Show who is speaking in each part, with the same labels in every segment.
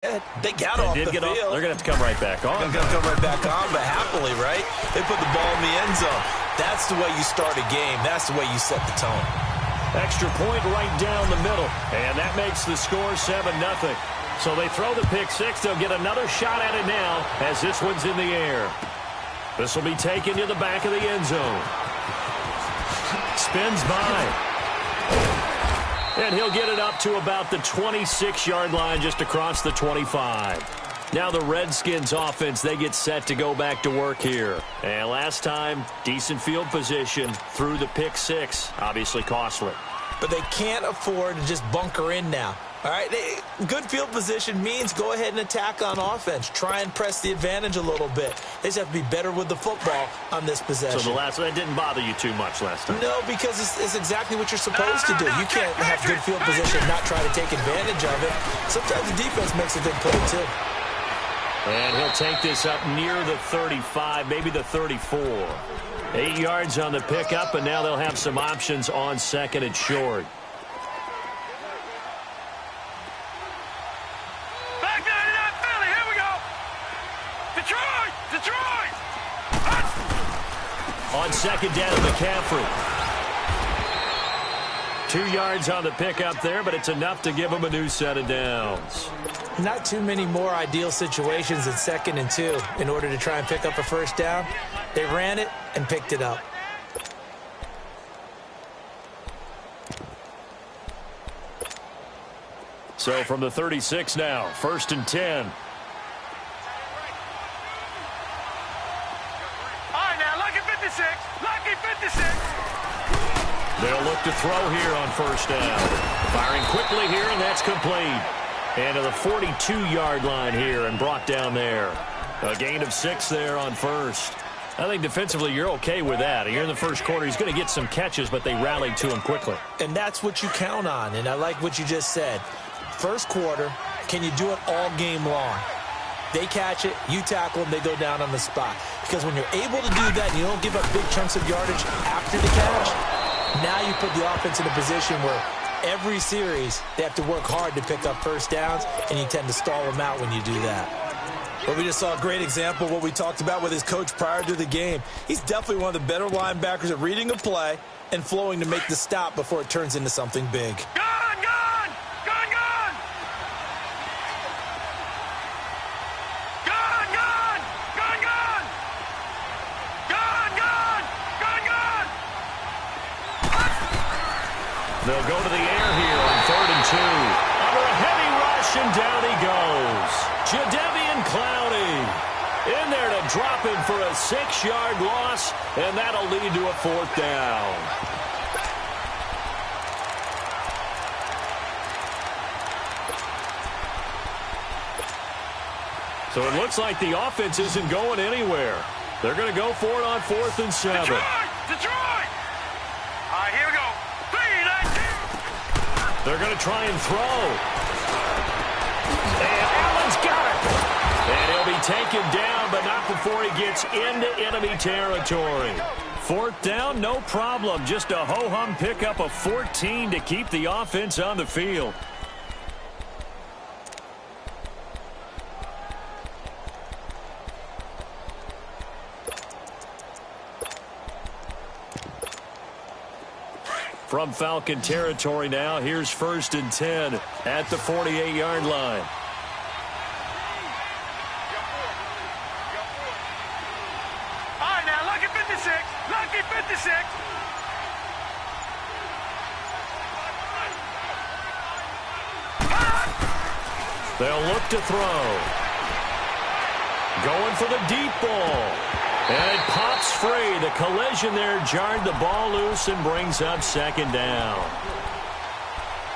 Speaker 1: They got off the field.
Speaker 2: They're going to have to come right back on.
Speaker 1: They're going to come right back on, but happily, right? They put the ball in the end zone. That's the way you start a game. That's the way you set the tone.
Speaker 2: Extra point right down the middle, and that makes the score 7-0. So they throw the pick six. They'll get another shot at it now as this one's in the air. This will be taken to the back of the end zone. Spins by. And he'll get it up to about the 26-yard line, just across the 25. Now the Redskins offense, they get set to go back to work here. And last time, decent field position through the pick six. Obviously costly.
Speaker 1: But they can't afford to just bunker in now. All right, good field position means go ahead and attack on offense. Try and press the advantage a little bit. They just have to be better with the football on this possession.
Speaker 2: So that didn't bother you too much last time?
Speaker 1: No, because it's exactly what you're supposed to do. You can't have good field position and not try to take advantage of it. Sometimes the defense makes a big play, too.
Speaker 2: And he'll take this up near the 35, maybe the 34. 8 yards on the pickup, and now they'll have some options on second and short. On second down, McCaffrey. 2 yards on the pickup there, but it's enough to give him a new set of downs.
Speaker 1: Not too many more ideal situations in 2nd and 2 in order to try and pick up a first down. They ran it and picked it up.
Speaker 2: So from the 36 now, 1st and 10. They'll look to throw here on first down. Firing quickly here, and that's complete. And to the 42-yard line here and brought down there. A gain of 6 there on first. I think defensively you're okay with that. Here in the first quarter, he's going to get some catches, but they rallied to him quickly.
Speaker 1: And that's what you count on, and I like what you just said. First quarter, can you do it all game long? They catch it, you tackle them, they go down on the spot. Because when you're able to do that and you don't give up big chunks of yardage after the catch, now you put the offense in a position where every series they have to work hard to pick up first downs, and you tend to stall them out when you do that. Well, we just saw a great example of what we talked about with his coach prior to the game. He's definitely one of the better linebackers at reading a play and flowing to make the stop before it turns into something big.
Speaker 2: They'll go to the air here on 3rd and 2. Under a heavy rush, and down he goes. Jadeveon Clowney in there to drop him for a 6-yard loss, and that'll lead to a 4th down. So it looks like the offense isn't going anywhere. They're going to go for it on 4th and 7.
Speaker 3: Detroit! All right, here we go.
Speaker 2: They're going to try and throw. And Allen's got it. And he'll be taken down, but not before he gets into enemy territory. 4th down, no problem. Just a ho-hum pickup of 14 to keep the offense on the field. From Falcon territory now, here's 1st and 10 at the 48-yard line.
Speaker 3: All right, now, lucky 56. Lucky 56.
Speaker 2: They'll look to throw. Going for the deep ball. And it pops free. The collision there jarred the ball loose and brings up 2nd down.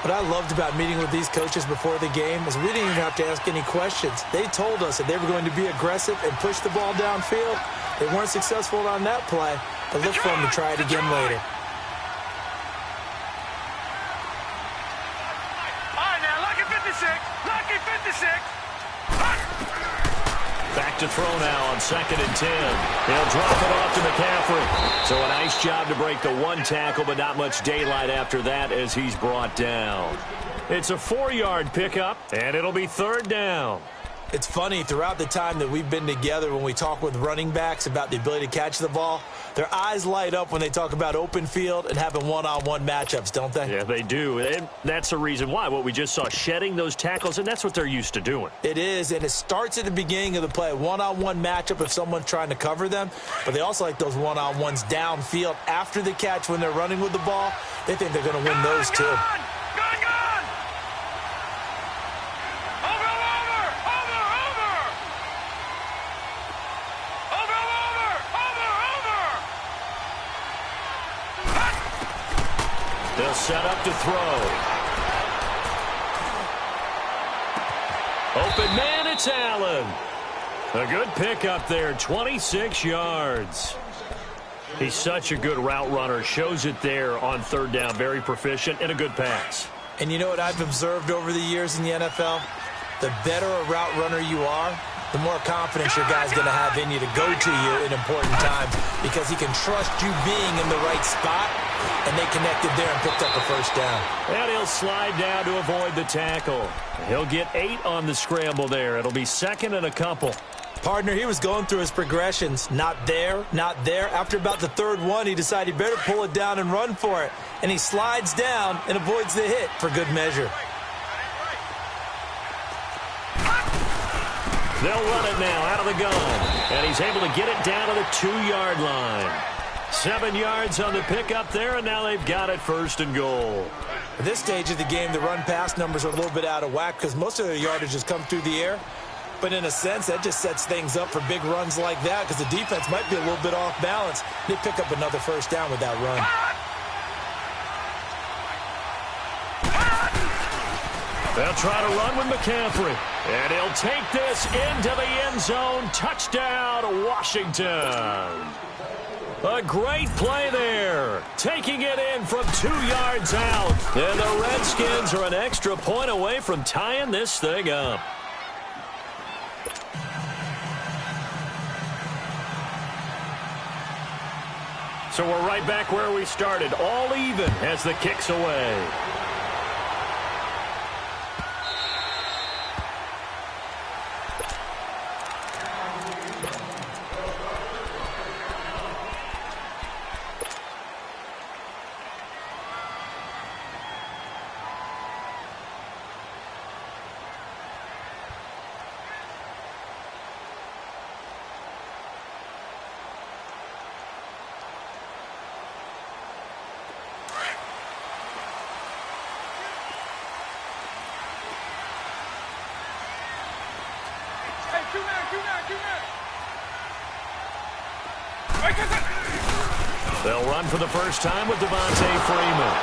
Speaker 1: What I loved about meeting with these coaches before the game is we didn't even have to ask any questions. They told us that they were going to be aggressive and push the ball downfield. They weren't successful on that play, but look for them to try it again later.
Speaker 3: All right, now, lucky 56. Lucky 56.
Speaker 2: Back to throw now on 2nd and 10. He'll drop it off to McCaffrey. So a nice job to break the one tackle, but not much daylight after that as he's brought down. It's a 4-yard pickup, and it'll be 3rd down.
Speaker 1: It's funny, throughout the time that we've been together, when we talk with running backs about the ability to catch the ball, their eyes light up when they talk about open field and having one-on-one matchups, don't they?
Speaker 2: Yeah, they do. And that's the reason why. What we just saw, shedding those tackles, and that's what they're used to doing.
Speaker 1: It is, and it starts at the beginning of the play. One-on-one matchup if someone's trying to cover them, but they also like those one-on-ones downfield after the catch when they're running with the ball. They think they're going to win those too.
Speaker 2: They'll set up to throw. Open man, it's Allen. A good pickup there, 26 yards. He's such a good route runner. Shows it there on 3rd down. Very proficient and a good pass.
Speaker 1: And you know what I've observed over the years in the NFL? The better a route runner you are, the more confidence your guy's going to have in you to go to you in important times because he can trust you being in the right spot, and they connected there and picked up a 1st down.
Speaker 2: And he'll slide down to avoid the tackle. He'll get 8 on the scramble there. It'll be 2nd and a couple.
Speaker 1: Partner, he was going through his progressions. Not there, not there. After about the 3rd one, he decided he better pull it down and run for it. And he slides down and avoids the hit for good measure.
Speaker 2: They'll run it now out of the gun. And he's able to get it down to the 2-yard line. 7 yards on the pickup there, and now they've got it 1st and goal.
Speaker 1: At this stage of the game, the run-pass numbers are a little bit out of whack because most of their yardage has come through the air. But in a sense, that just sets things up for big runs like that because the defense might be a little bit off balance. They pick up another 1st down with that run.
Speaker 2: They'll try to run with McCaffrey. And he'll take this into the end zone. Touchdown, Washington. A great play there. Taking it in from 2 yards out. And the Redskins are an extra point away from tying this thing up. So we're right back where we started. All even as the kick's away. They'll run for the first time with Devontae Freeman.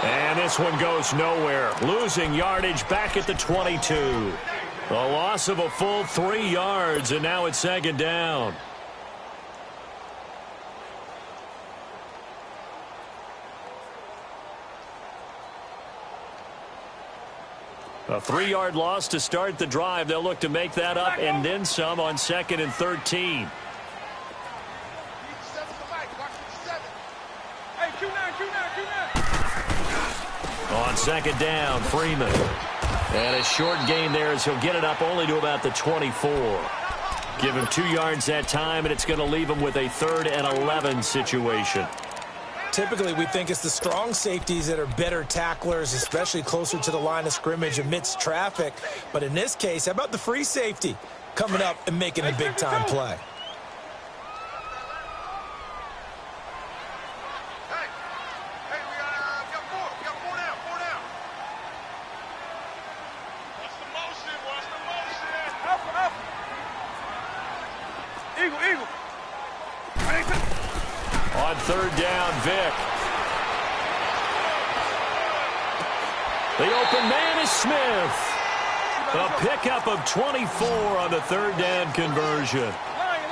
Speaker 2: And this one goes nowhere. Losing yardage back at the 22. A loss of a full 3 yards, and now it's 2nd down. A 3-yard loss to start the drive. They'll look to make that up and then some on 2nd and 13. On 2nd down, Freeman. And a short gain there as he'll get it up only to about the 24. Give him 2 yards that time, and it's going to leave him with a 3rd and 11 situation.
Speaker 1: Typically, we think it's the strong safeties that are better tacklers, especially closer to the line of scrimmage amidst traffic. But in this case, how about the free safety coming up and making a big-time play?
Speaker 2: On 3rd down, Vick. The open man is Smith. A pickup of 24 on the 3rd down conversion.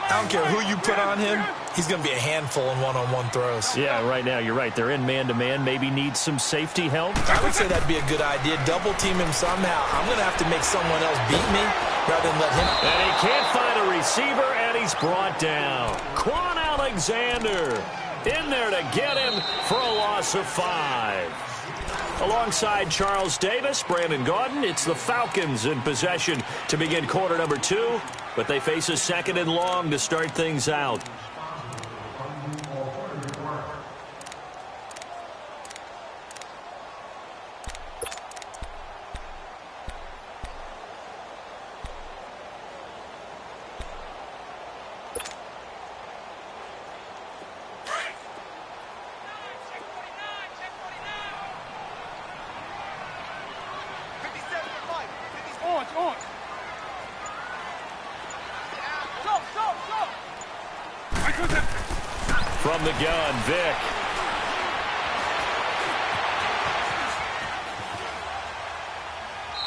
Speaker 1: I don't care who you put on him, he's going to be a handful in one-on-one throws.
Speaker 2: Yeah, right now, you're right. They're in man-to-man. Maybe needs some safety help.
Speaker 1: I would say that'd be a good idea. Double-team him somehow. I'm going to have to make someone else beat me rather than let him.
Speaker 2: And he can't find a receiver, and he's brought down. Quan Alexander in there to get him for a loss of 5. Alongside Charles Davis, Brandon Gaudin, it's the Falcons in possession to begin quarter number 2, but they face a second and long to start things out. From the gun, Vic.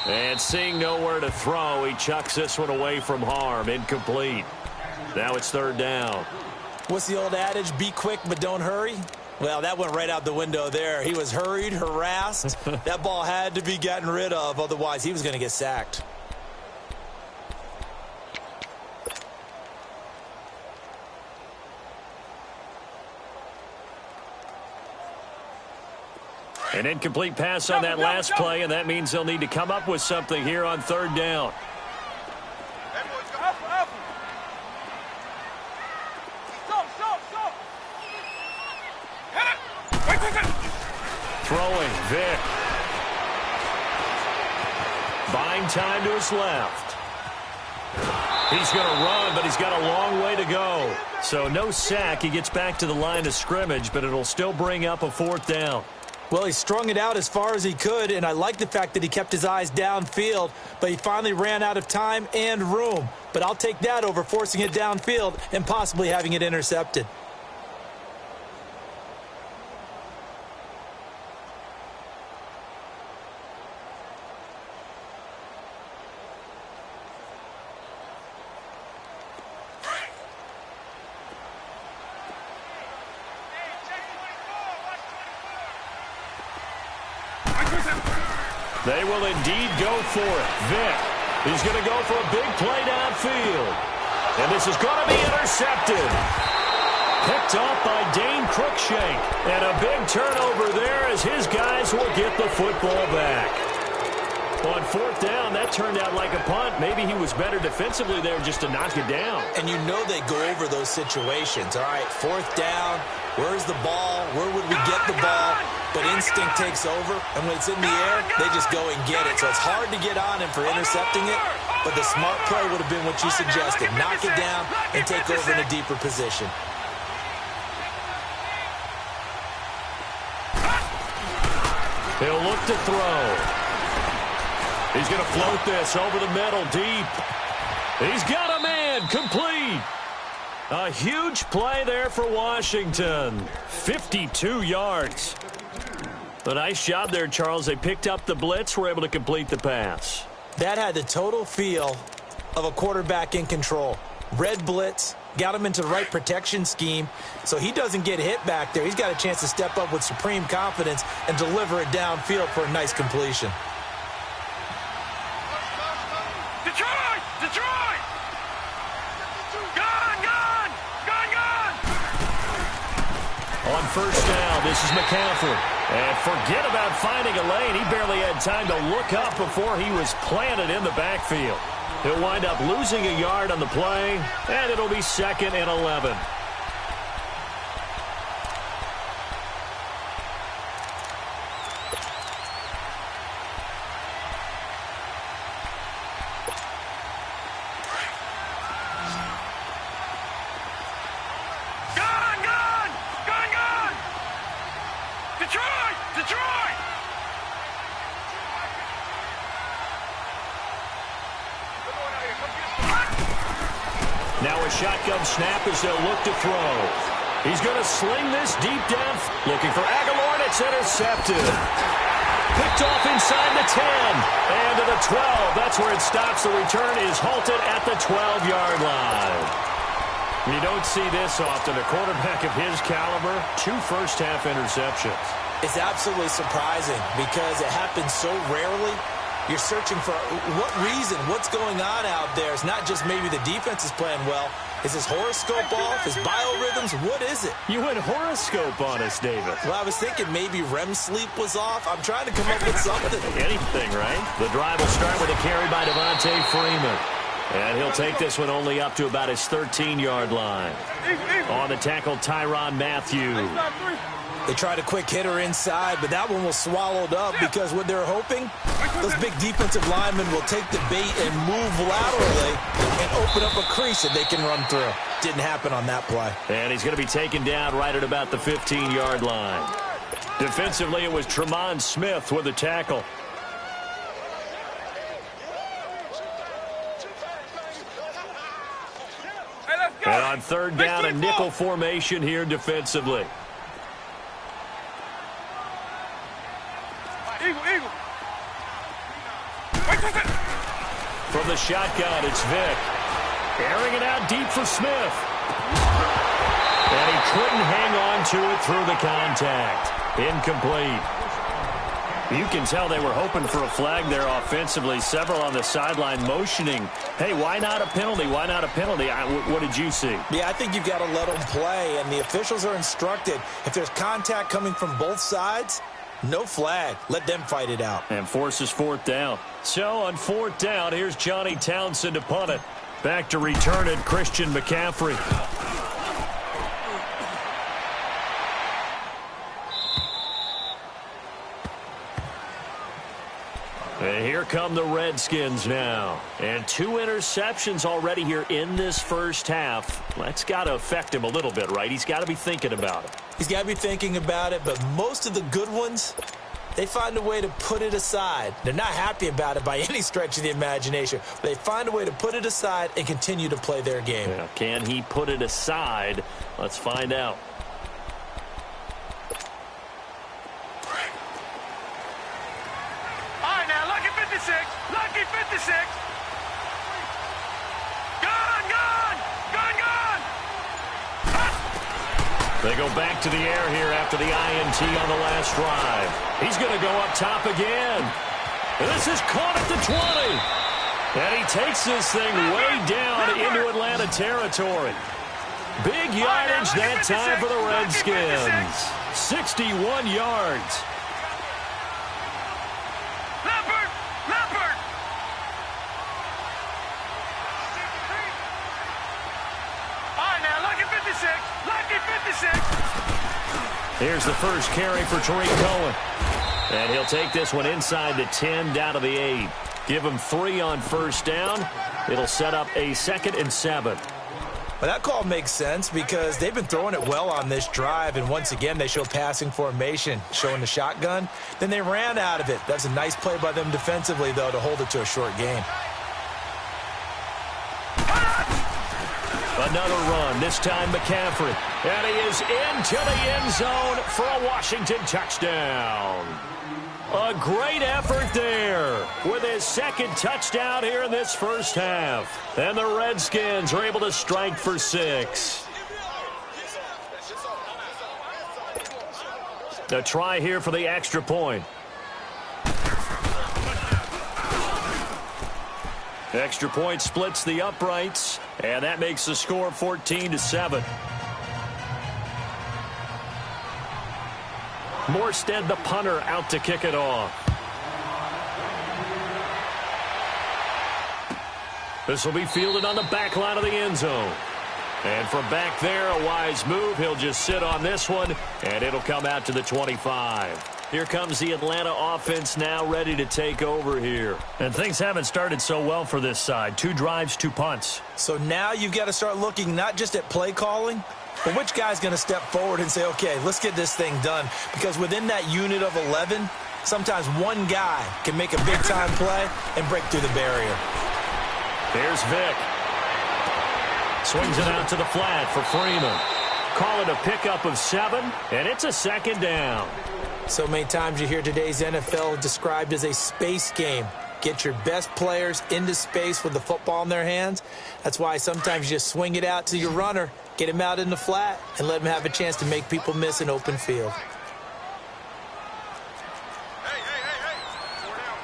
Speaker 2: And seeing nowhere to throw, he chucks this one away from harm. Incomplete. Now it's third down.
Speaker 1: What's the old adage? Be quick, but don't hurry. Well, that went right out the window there. He was hurried, harassed. That ball had to be gotten rid of. Otherwise, he was going to get sacked.
Speaker 2: An incomplete pass on that last play, and that means they'll need to come up with something here on third down. Throwing, Vic. Buying time to his left. He's going to run, but he's got a long way to go. So no sack. He gets back to the line of scrimmage, but it'll still bring up a fourth down.
Speaker 1: Well, he strung it out as far as he could, and I like the fact that he kept his eyes downfield, but he finally ran out of time and room. But I'll take that over forcing it downfield and possibly having it intercepted.
Speaker 2: They will indeed go for it. Vic, he's going to go for a big play downfield. And this is going to be intercepted. Picked off by Dane Cruikshank. And a big turnover there as his guys will get the football back. On fourth down, that turned out like a punt. Maybe he was better defensively there just to knock it down.
Speaker 1: And you know they go over those situations. All right, fourth down, where's the ball? Where would we get the ball? But instinct takes over, and when it's in the air, they just go and get it. So it's hard to get on him for intercepting it, but the smart play would have been what you suggested. Knock it down and take over in a deeper position.
Speaker 2: He'll look to throw. He's going to float this over the middle deep. He's got a man, complete. A huge play there for Washington. 52 yards. A nice job there, Charles. They picked up the blitz, were able to complete the pass.
Speaker 1: That had the total feel of a quarterback in control. Red blitz, got him into the right protection scheme, so he doesn't get hit back there. He's got a chance to step up with supreme confidence and deliver it downfield for a nice completion.
Speaker 3: Detroit! Detroit! Gone! Gone! Gone! Gone!
Speaker 2: On first down, this is McCaffrey. And forget about finding a lane. He barely had time to look up before he was planted in the backfield. He'll wind up losing a yard on the play, and it'll be 2nd and 11. Now a shotgun snap as they'll look to throw. He's going to sling this deep down. Looking for Aguilar, and it's intercepted. Picked off inside the 10. And to the 12. That's where it stops. The return is halted at the 12-yard line. You don't see this often. A quarterback of his caliber, 2 first-half interceptions.
Speaker 1: It's absolutely surprising because it happens so rarely. You're searching for what reason, what's going on out there. It's not just maybe the defense is playing well. Is his horoscope off? His biorhythms? What is it?
Speaker 2: You went horoscope on us, David.
Speaker 1: Well, I was thinking maybe REM sleep was off. I'm trying to come up with something.
Speaker 2: Anything, right? The drive will start with a carry by Devontae Freeman. And he'll take this one only up to about his 13-yard line. On the tackle, Tyrann Mathieu.
Speaker 1: They tried a quick hitter inside, but that one was swallowed up because what they're hoping, those big defensive linemen will take the bait and move laterally and open up a crease that they can run through. Didn't happen on that play.
Speaker 2: And he's going to be taken down right at about the 15-yard line. Defensively, it was Tremont Smith with the tackle. And on third down, a nickel formation here defensively.
Speaker 3: Eagle.
Speaker 2: From the shotgun, it's Vick. Airing it out deep for Smith. And he couldn't hang on to it through the contact. Incomplete. You can tell they were hoping for a flag there offensively. Several on the sideline motioning, hey, why not a penalty? Why not a penalty? What did you see?
Speaker 1: Yeah, I think you've got to let them play, and the officials are instructed. If there's contact coming from both sides, no flag. Let them fight it out.
Speaker 2: And forces fourth down. So on fourth down, here's Johnny Townsend to punt it. Back to return it, Christian McCaffrey. And here come the Redskins now. And 2 interceptions already here in this first half. That's got to affect him a little bit, right? He's got to be thinking about it.
Speaker 1: He's got to be thinking about it, but most of the good ones, they find a way to put it aside. They're not happy about it by any stretch of the imagination. They find a way to put it aside and continue to play their game.
Speaker 2: Yeah, can he put it aside? Let's find out.
Speaker 3: All right, now, lucky 56. Lucky 56. Gone.
Speaker 2: They go back to the air here after the INT on the last drive. He's going to go up top again. And this is caught at the 20. And he takes this thing way down into Atlanta territory. Big yardage that time for the Redskins. 61 yards.
Speaker 3: Leopard. All right, now, lucky 56. Lucky 56.
Speaker 2: Here's the first carry for Tariq Cohen. And he'll take this one inside the 10, down to the 8. Give him 3 on first down. It'll set up a 2nd and 7.
Speaker 1: Well, that call makes sense because they've been throwing it well on this drive, and once again, they show passing formation, showing the shotgun. Then they ran out of it. That's a nice play by them defensively, though, to hold it to a short game.
Speaker 2: Another run, this time McCaffrey. And he is into the end zone for a Washington touchdown. A great effort there with his 2nd touchdown here in this first half. And the Redskins are able to strike for 6. A try here for the extra point. Extra point splits the uprights, and that makes the score 14-7. Morstead, the punter, out to kick it off. This will be fielded on the back line of the end zone. And from back there, a wise move. He'll just sit on this one, and it'll come out to the 25. Here comes the Atlanta offense now ready to take over here. And things haven't started so well for this side. 2 drives, 2 punts.
Speaker 1: So now you've got to start looking not just at play calling, but which guy's going to step forward and say, okay, let's get this thing done. Because within that unit of 11, sometimes one guy can make a big-time play and break through the barrier.
Speaker 2: There's Vick. Swings it out to the flat for Freeman. Call it a pickup of 7, and it's a 2nd down.
Speaker 1: So many times you hear today's NFL described as a space game. Get your best players into space with the football in their hands. That's why sometimes you just swing it out to your runner, get him out in the flat, and let him have a chance to make people miss an open field.
Speaker 3: Hey. 4 down.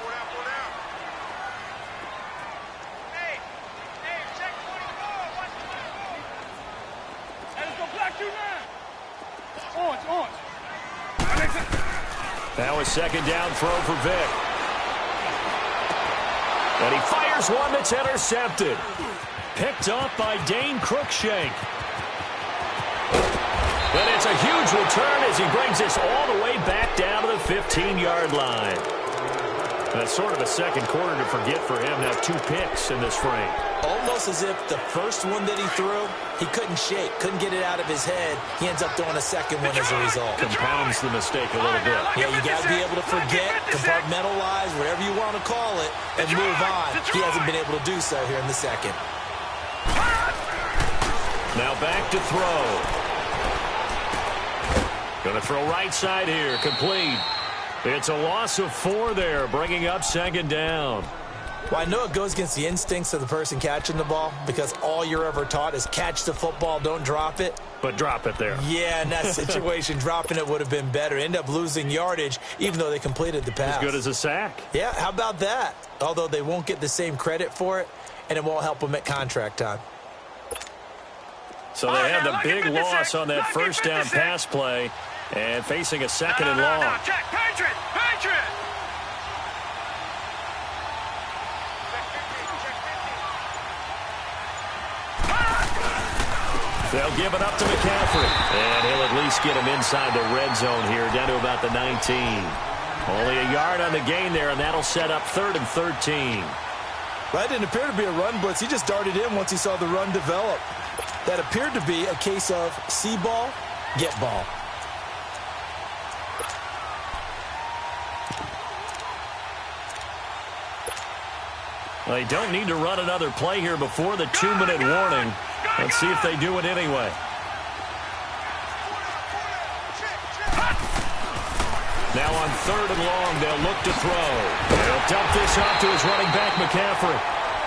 Speaker 2: Now a second down throw for Vic. And he fires one that's intercepted. Picked off by Dane Cruikshank. And it's a huge return as he brings us all the way back down to the 15-yard line. That's sort of a second quarter to forget for him. Now 2 picks in this frame.
Speaker 1: Almost as if the first one that he threw, he couldn't shake, couldn't get it out of his head. He ends up throwing a second one as a result.
Speaker 2: Compounds the mistake a little bit.
Speaker 1: Yeah, you got to be able to forget, compartmentalize, whatever you want to call it, and move on. He hasn't been able to do so here in the second.
Speaker 2: Now back to throw. Going to throw right side here, complete. It's a loss of 4 there, bringing up second down.
Speaker 1: Well, I know it goes against the instincts of the person catching the ball because all you're ever taught is catch the football, don't drop it.
Speaker 2: But drop it there.
Speaker 1: Yeah, in that situation, dropping it would have been better. End up losing yardage, even though they completed the pass.
Speaker 2: As good as a sack.
Speaker 1: Yeah, how about that? Although they won't get the same credit for it, and it won't help them at contract time.
Speaker 2: So they had the big loss on that first down pass play and facing a second and long.
Speaker 3: Check, Patriot! Patriot!
Speaker 2: They'll give it up to McCaffrey. And he'll at least get him inside the red zone here, down to about the 19. Only a yard on the gain there, and that'll set up 3rd and 13.
Speaker 1: That didn't appear to be a run blitz. He just darted in once he saw the run develop. That appeared to be a case of see ball, get ball.
Speaker 2: Well, they don't need to run another play here before the 2-minute warning. Let's see if they do it anyway. Now on 3rd and long, they'll look to throw. They'll dump this off to his running back, McCaffrey.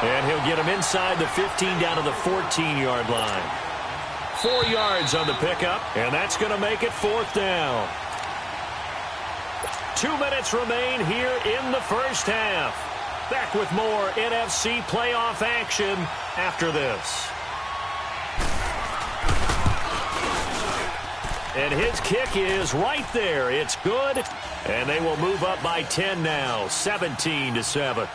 Speaker 2: And he'll get him inside the 15 down to the 14-yard line. 4 yards on the pickup, and that's going to make it 4th down. 2 minutes remain here in the first half. Back with more NFC playoff action after this. And his kick is right there. It's good, and they will move up by 10 now, 17-7.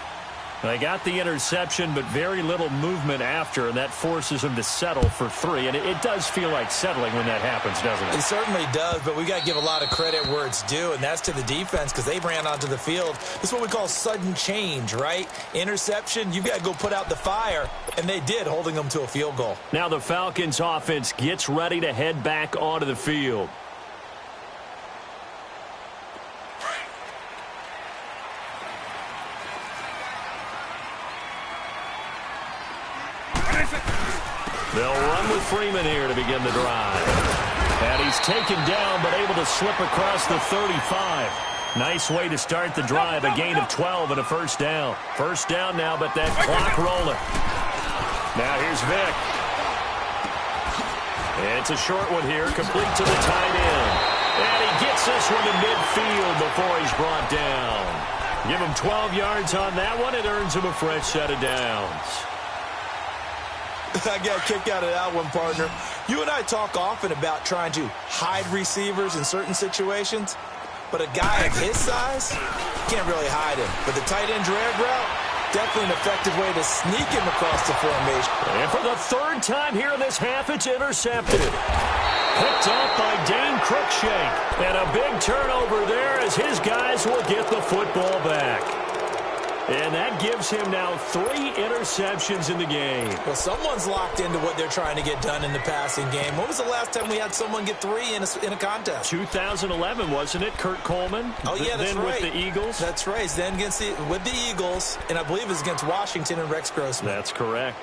Speaker 2: They got the interception, but very little movement after, and that forces them to settle for 3. And it does feel like settling when that happens, doesn't it?
Speaker 1: It certainly does, but we got to give a lot of credit where it's due, and that's to the defense because they ran onto the field. This is what we call sudden change, right? Interception, you got to go put out the fire, and they did, holding them to a field goal.
Speaker 2: Now the Falcons offense gets ready to head back onto the field. They'll run with Freeman here to begin the drive. And he's taken down, but able to slip across the 35. Nice way to start the drive, a gain of 12 and a first down. First down now, but that clock rolling. Now here's Vic. It's a short one here, complete to the tight end. And he gets this one to midfield before he's brought down. Give him 12 yards on that one. It earns him a fresh set of downs.
Speaker 1: I got a kick out of that one, partner. You and I talk often about trying to hide receivers in certain situations, but a guy of his size can't really hide him. But the tight end drag route, definitely an effective way to sneak him across the formation.
Speaker 2: And for the 3rd time here in this half, it's intercepted. Picked off by Dane Cruikshank. And a big turnover there as his guys will get the football back. And that gives him now 3 interceptions in the game.
Speaker 1: Well, someone's locked into what they're trying to get done in the passing game. When was the last time we had someone get 3 in a contest?
Speaker 2: 2011, wasn't it? Kurt Coleman?
Speaker 1: Oh, yeah, that's
Speaker 2: then
Speaker 1: right.
Speaker 2: With the Eagles?
Speaker 1: That's right. Then with the Eagles, and I believe it was against Washington and Rex Grossman.
Speaker 2: That's correct.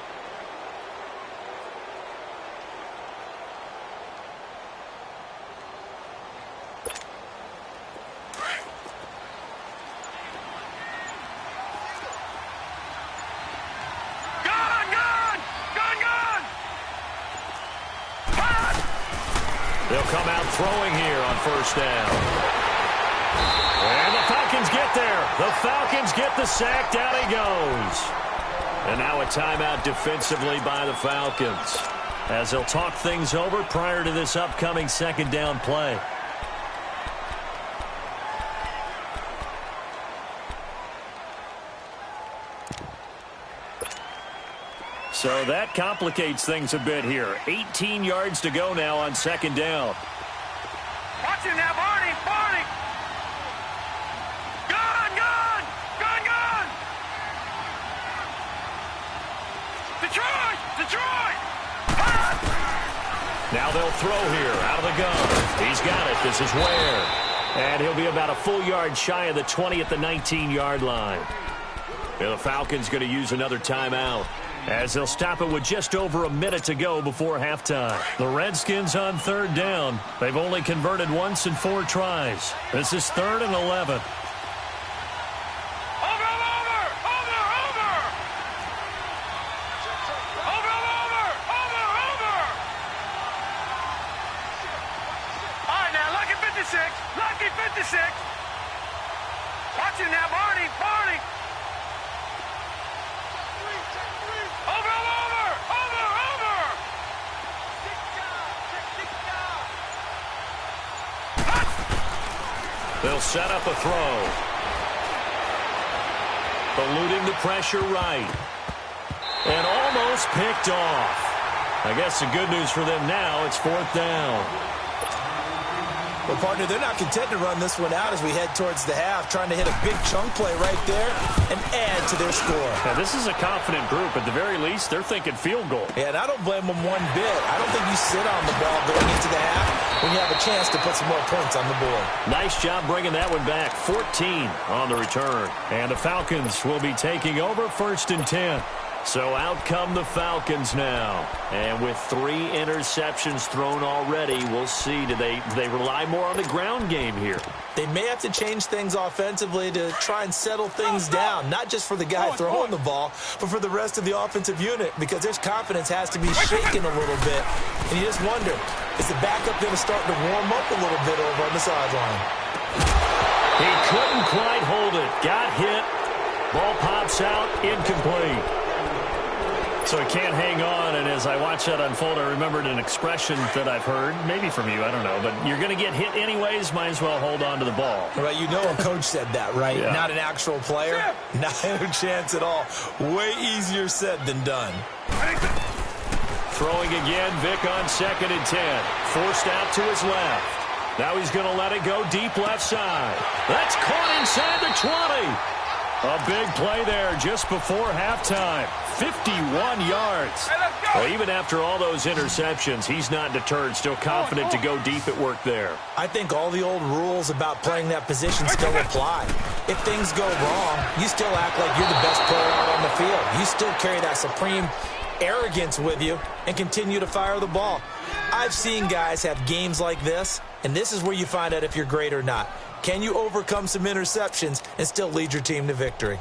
Speaker 2: They'll come out throwing here on first down. And the Falcons get there. The Falcons get the sack. Down he goes. And now a timeout defensively by the Falcons. as they'll talk things over prior to this upcoming second down play. So that complicates things a bit here. 18 yards to go now on second down.
Speaker 3: Watch him now, Barney! Barney! Gun! Gun! Gun! Gun! Detroit! Detroit!
Speaker 2: Now they'll throw here out of the gun. He's got it. This is Ware. And he'll be about a full yard shy of the 20 at the 19-yard line. The Falcons going to use another timeout, as they'll stop it with just over a minute to go before halftime. The Redskins on third down. They've only converted once in 4 tries. This is 3rd and 11.
Speaker 3: Over! Over! Over! Over! Over! Over! Over! All right, now, lucky 56. Lucky 56. Watch him now, Barney. Barney. Over! Over! Over! Over!
Speaker 2: They'll set up a throw. Eluding the pressure right. And almost picked off. I guess the good news for them now, it's 4th down.
Speaker 1: Well, partner, they're not content to run this one out as we head towards the half, trying to hit a big chunk play right there and add to their score.
Speaker 2: Now, this is a confident group. At the very least, they're thinking field goal.
Speaker 1: Yeah, and I don't blame them one bit. I don't think you sit on the ball going into the half when you have a chance to put some more points on the board.
Speaker 2: Nice job bringing that one back. 14 on the return. And the Falcons will be taking over 1st and 10. So out come the Falcons now. And with 3 interceptions thrown already, we'll see. Do they rely more on the ground game here?
Speaker 1: They may have to change things offensively to try and settle things down, not just for the guy throwing the ball, but for the rest of the offensive unit, because their confidence has to be shaken a little bit. And you just wonder, is the backup going to start to warm up a little bit over on the sideline?
Speaker 2: He couldn't quite hold it. Got hit. Ball pops out. Incomplete. So he can't hang on, and as I watch that unfold, I remembered an expression that I've heard, maybe from you, I don't know, but you're going to get hit anyways, might as well hold on to the ball.
Speaker 1: Right, you know a coach said that, right?
Speaker 2: Yeah.
Speaker 1: Not an actual player. Not a chance at all. Way easier said than done.
Speaker 2: Throwing again, Vic on 2nd and 10. Forced out to his left. Now he's going to let it go deep left side. That's caught inside the 20. A big play there just before halftime. 51 yards. Well, even after all those interceptions, he's not deterred, still confident to go deep at work there.
Speaker 1: I think all the old rules about playing that position still apply. If things go wrong, you still act like you're the best player out on the field. You still carry that supreme arrogance with you and continue to fire the ball. I've seen guys have games like this, and this is where you find out if you're great or not. Can you overcome some interceptions and still lead your team to victory?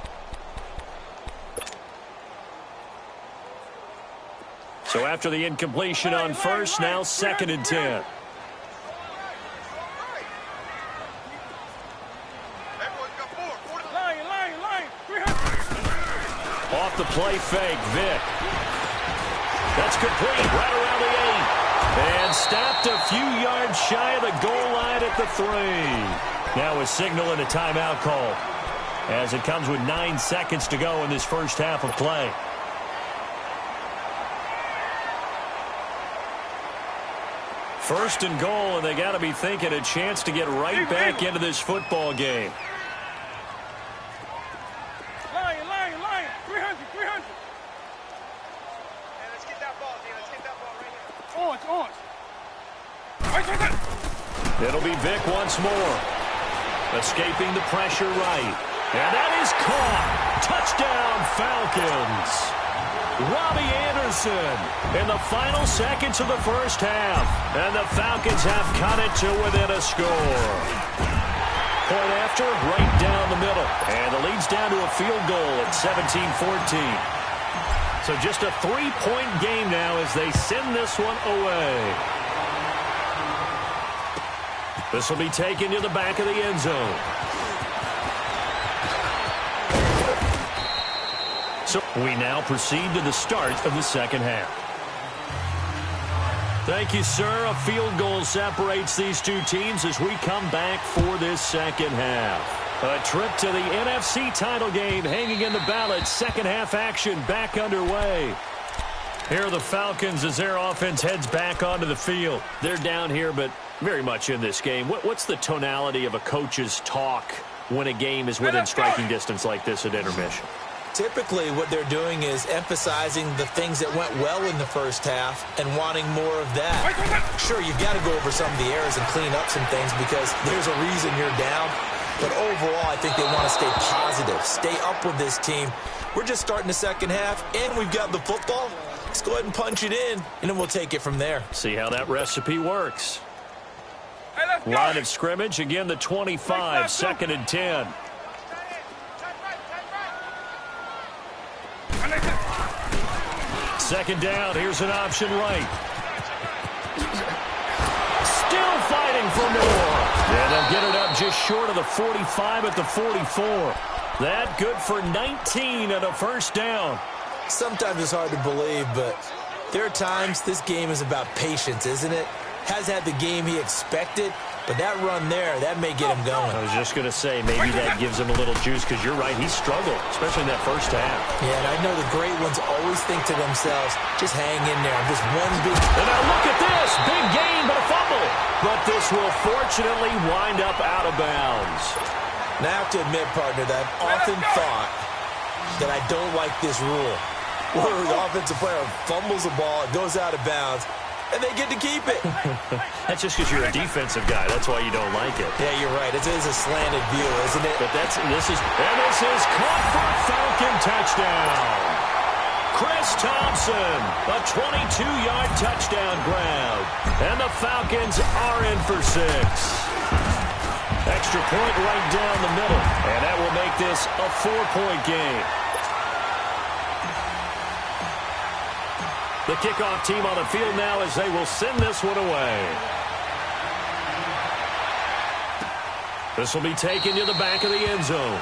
Speaker 2: So after the incompletion on first, now 2nd and 10. Off the play fake, Vic. That's complete right around the 8. And stopped a few yards shy of the goal line at the 3. Now a signal and a timeout call, as it comes with 9 seconds to go in this first half of play. First and goal, and they got to be thinking a chance to get right back into this football game.
Speaker 3: Lion, 300. Hey, let's get that ball, D. Let's get that ball right here. On.
Speaker 2: It'll be Vic once more. Escaping the pressure right. And that is caught. Touchdown, Falcons. Robbie Anderson in the final seconds of the first half. And the Falcons have cut it to within a score. Point after, right down the middle. And the lead's down to a field goal at 17-14. So just a 3-point game now as they send this one away. This will be taken to the back of the end zone. So we now proceed to the start of the second half. Thank you, sir. A field goal separates these two teams as we come back for this second half. A trip to the NFC title game hanging in the balance. Second half action back underway. Here are the Falcons as their offense heads back onto the field. They're down here, but very much in this game. What's the tonality of a coach's talk when a game is within striking distance like this at intermission?
Speaker 1: Typically, what they're doing is emphasizing the things that went well in the first half and wanting more of that. Sure, you've got to go over some of the errors and clean up some things because there's a reason you're down. But overall, I think they want to stay positive, stay up with this team. We're just starting the second half, and we've got the football. Let's go ahead and punch it in, and then we'll take it from there.
Speaker 2: See how that recipe works.
Speaker 3: Hey, let's go.
Speaker 2: Line of scrimmage, again the 25, second and 10. Second down, here's an option right. Still fighting for more. And they'll get it up just short of the 45 at the 44. That good for 19 and a first down.
Speaker 1: Sometimes it's hard to believe, but there are times this game is about patience, isn't it? Has had the game he expected, but that run there, that may get him going.
Speaker 2: I was just going to say, maybe that gives him a little juice, because you're right, he struggled, especially in that first half.
Speaker 1: Yeah, and I know the great ones always think to themselves, just hang in there. Just one big...
Speaker 2: And now look at this, big gain, but a fumble. But this will fortunately wind up out of bounds.
Speaker 1: Now, I have to admit, partner, that I've often thought that I don't like this rule, where the offensive player fumbles the ball, it goes out of bounds, and they get to keep it.
Speaker 2: That's just because you're a defensive guy. That's why you don't like it.
Speaker 1: Yeah, you're right. It is a slanted view, isn't it?
Speaker 2: But this is caught for a Falcon touchdown. Chris Thompson, a 22-yard touchdown grab. And the Falcons are in for 6. Extra point right down the middle. And that will make this a 4-point game. The kickoff team on the field now as they will send this one away. This will be taken to the back of the end zone.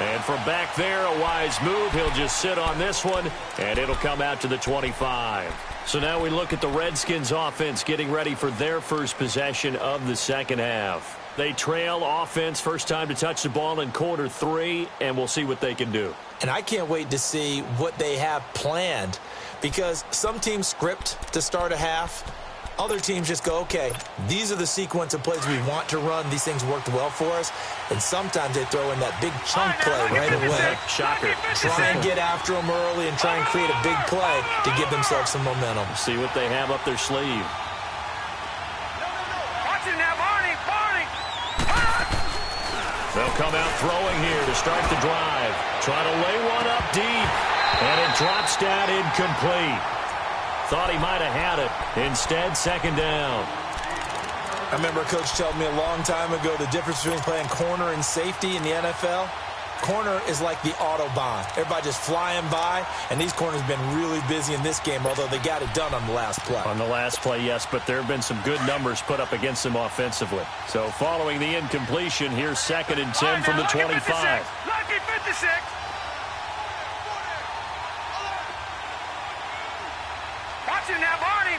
Speaker 2: And from back there, a wise move. He'll just sit on this one, and it'll come out to the 25. So now we look at the Redskins offense getting ready for their first possession of the second half. They trail offense, first time to touch the ball in quarter 3, and we'll see what they can do.
Speaker 1: And I can't wait to see what they have planned, because some teams script to start a half. Other teams just go, okay, these are the sequence of plays we want to run. These things worked well for us. And sometimes they throw in that big chunk play right away.
Speaker 2: Shocker.
Speaker 1: Try and get after them early and try and create a big play to give themselves some momentum.
Speaker 2: See what they have up their sleeve.
Speaker 3: Watch it now, Barney.
Speaker 2: They'll come out throwing here to start the drive. Trying to lay one up deep. And it drops down incomplete. Thought he might have had it. Instead, second down.
Speaker 1: I remember a coach telling me a long time ago the difference between playing corner and safety in the NFL. Corner is like the Autobahn. Everybody just flying by, and these corners have been really busy in this game, although they got it done on the last play.
Speaker 2: On the last play, yes, but there have been some good numbers put up against them offensively. So following the incompletion, here's second and 10 from the 25.
Speaker 3: Lucky 56. Watch it now, Barney.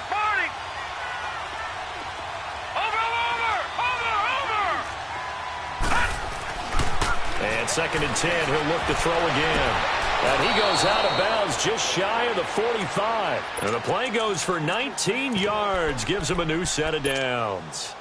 Speaker 2: And second and 10, he'll look to throw again. And he goes out of bounds just shy of the 45. And the play goes for 19 yards, gives him a new set of downs.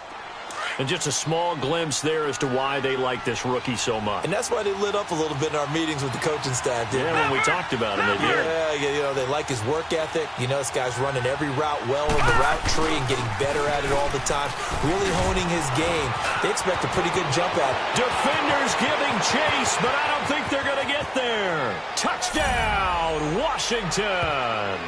Speaker 2: And just a small glimpse there as to why they like this rookie so much.
Speaker 1: And that's why they lit up a little bit in our meetings with the coaching staff.
Speaker 2: Yeah, when we talked about him, they did.
Speaker 1: Yeah, you know, they like his work ethic. You know, this guy's running every route well in the route tree and getting better at it all the time. Really honing his game. They expect a pretty good jump at it.
Speaker 2: Defenders giving chase, but I don't think they're going to get there. Touchdown, Washington.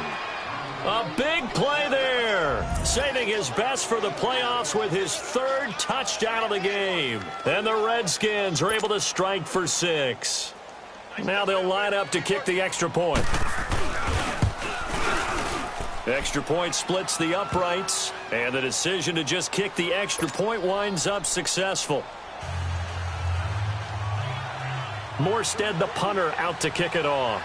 Speaker 2: A big play there, saving his best for the playoffs with his 3rd touchdown of the game. And the Redskins are able to strike for 6. Now they'll line up to kick the extra point. The extra point splits the uprights, and the decision to just kick the extra point winds up successful. Morstead, the punter, out to kick it off.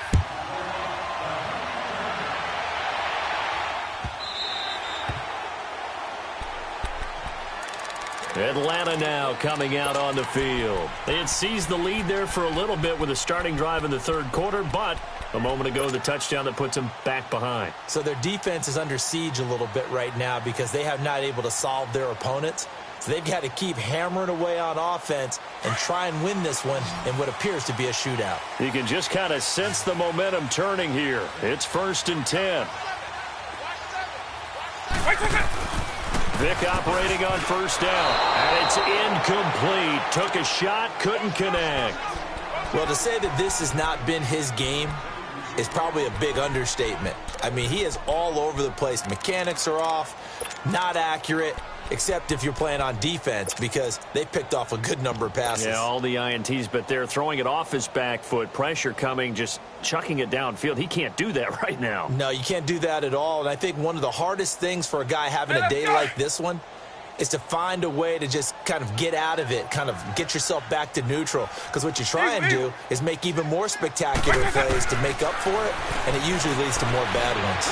Speaker 2: Atlanta now coming out on the field. They had seized the lead there for a little bit with a starting drive in the third quarter, but a moment ago the touchdown that puts them back behind.
Speaker 1: So their defense is under siege a little bit right now because they have not able to solve their opponents. So they've got to keep hammering away on offense and try and win this one in what appears to be a shootout.
Speaker 2: You can just kind of sense the momentum turning here. It's 1st and 10. Vick operating on 1st down, and it's incomplete. Took a shot, couldn't connect.
Speaker 1: Well, to say that this has not been his game is probably a big understatement. I mean, he is all over the place. Mechanics are off, not accurate, except if you're playing on defense because they picked off a good number of passes.
Speaker 2: Yeah, all the INTs, but they're throwing it off his back foot. Pressure coming, just chucking it downfield. He can't do that right now.
Speaker 1: No, you can't do that at all. And I think one of the hardest things for a guy having a day like this one is to find a way to just kind of get out of it, kind of get yourself back to neutral. Because what you try and do is make even more spectacular plays to make up for it, and it usually leads to more bad ones.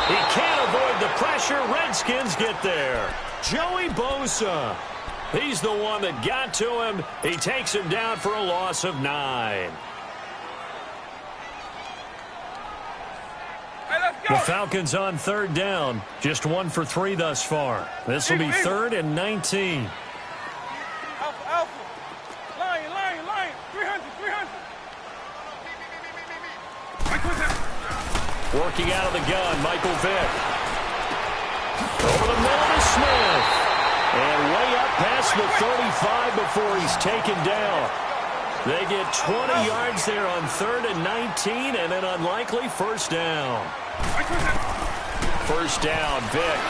Speaker 2: He can't avoid the pressure. Redskins get there. Joey Bosa. He's the one that got to him. He takes him down for a loss of 9. The Falcons on 3rd down. Just 1 for 3 thus far. This will be 3rd and 19.
Speaker 3: Alpha. Lion. 300.
Speaker 2: Working out of the gun, Michael Vick. Over the middle to Smith. And way up past the 35 before he's taken down. They get 20 yards there on 3rd and 19, and an unlikely 1st down. 1st down, Vick.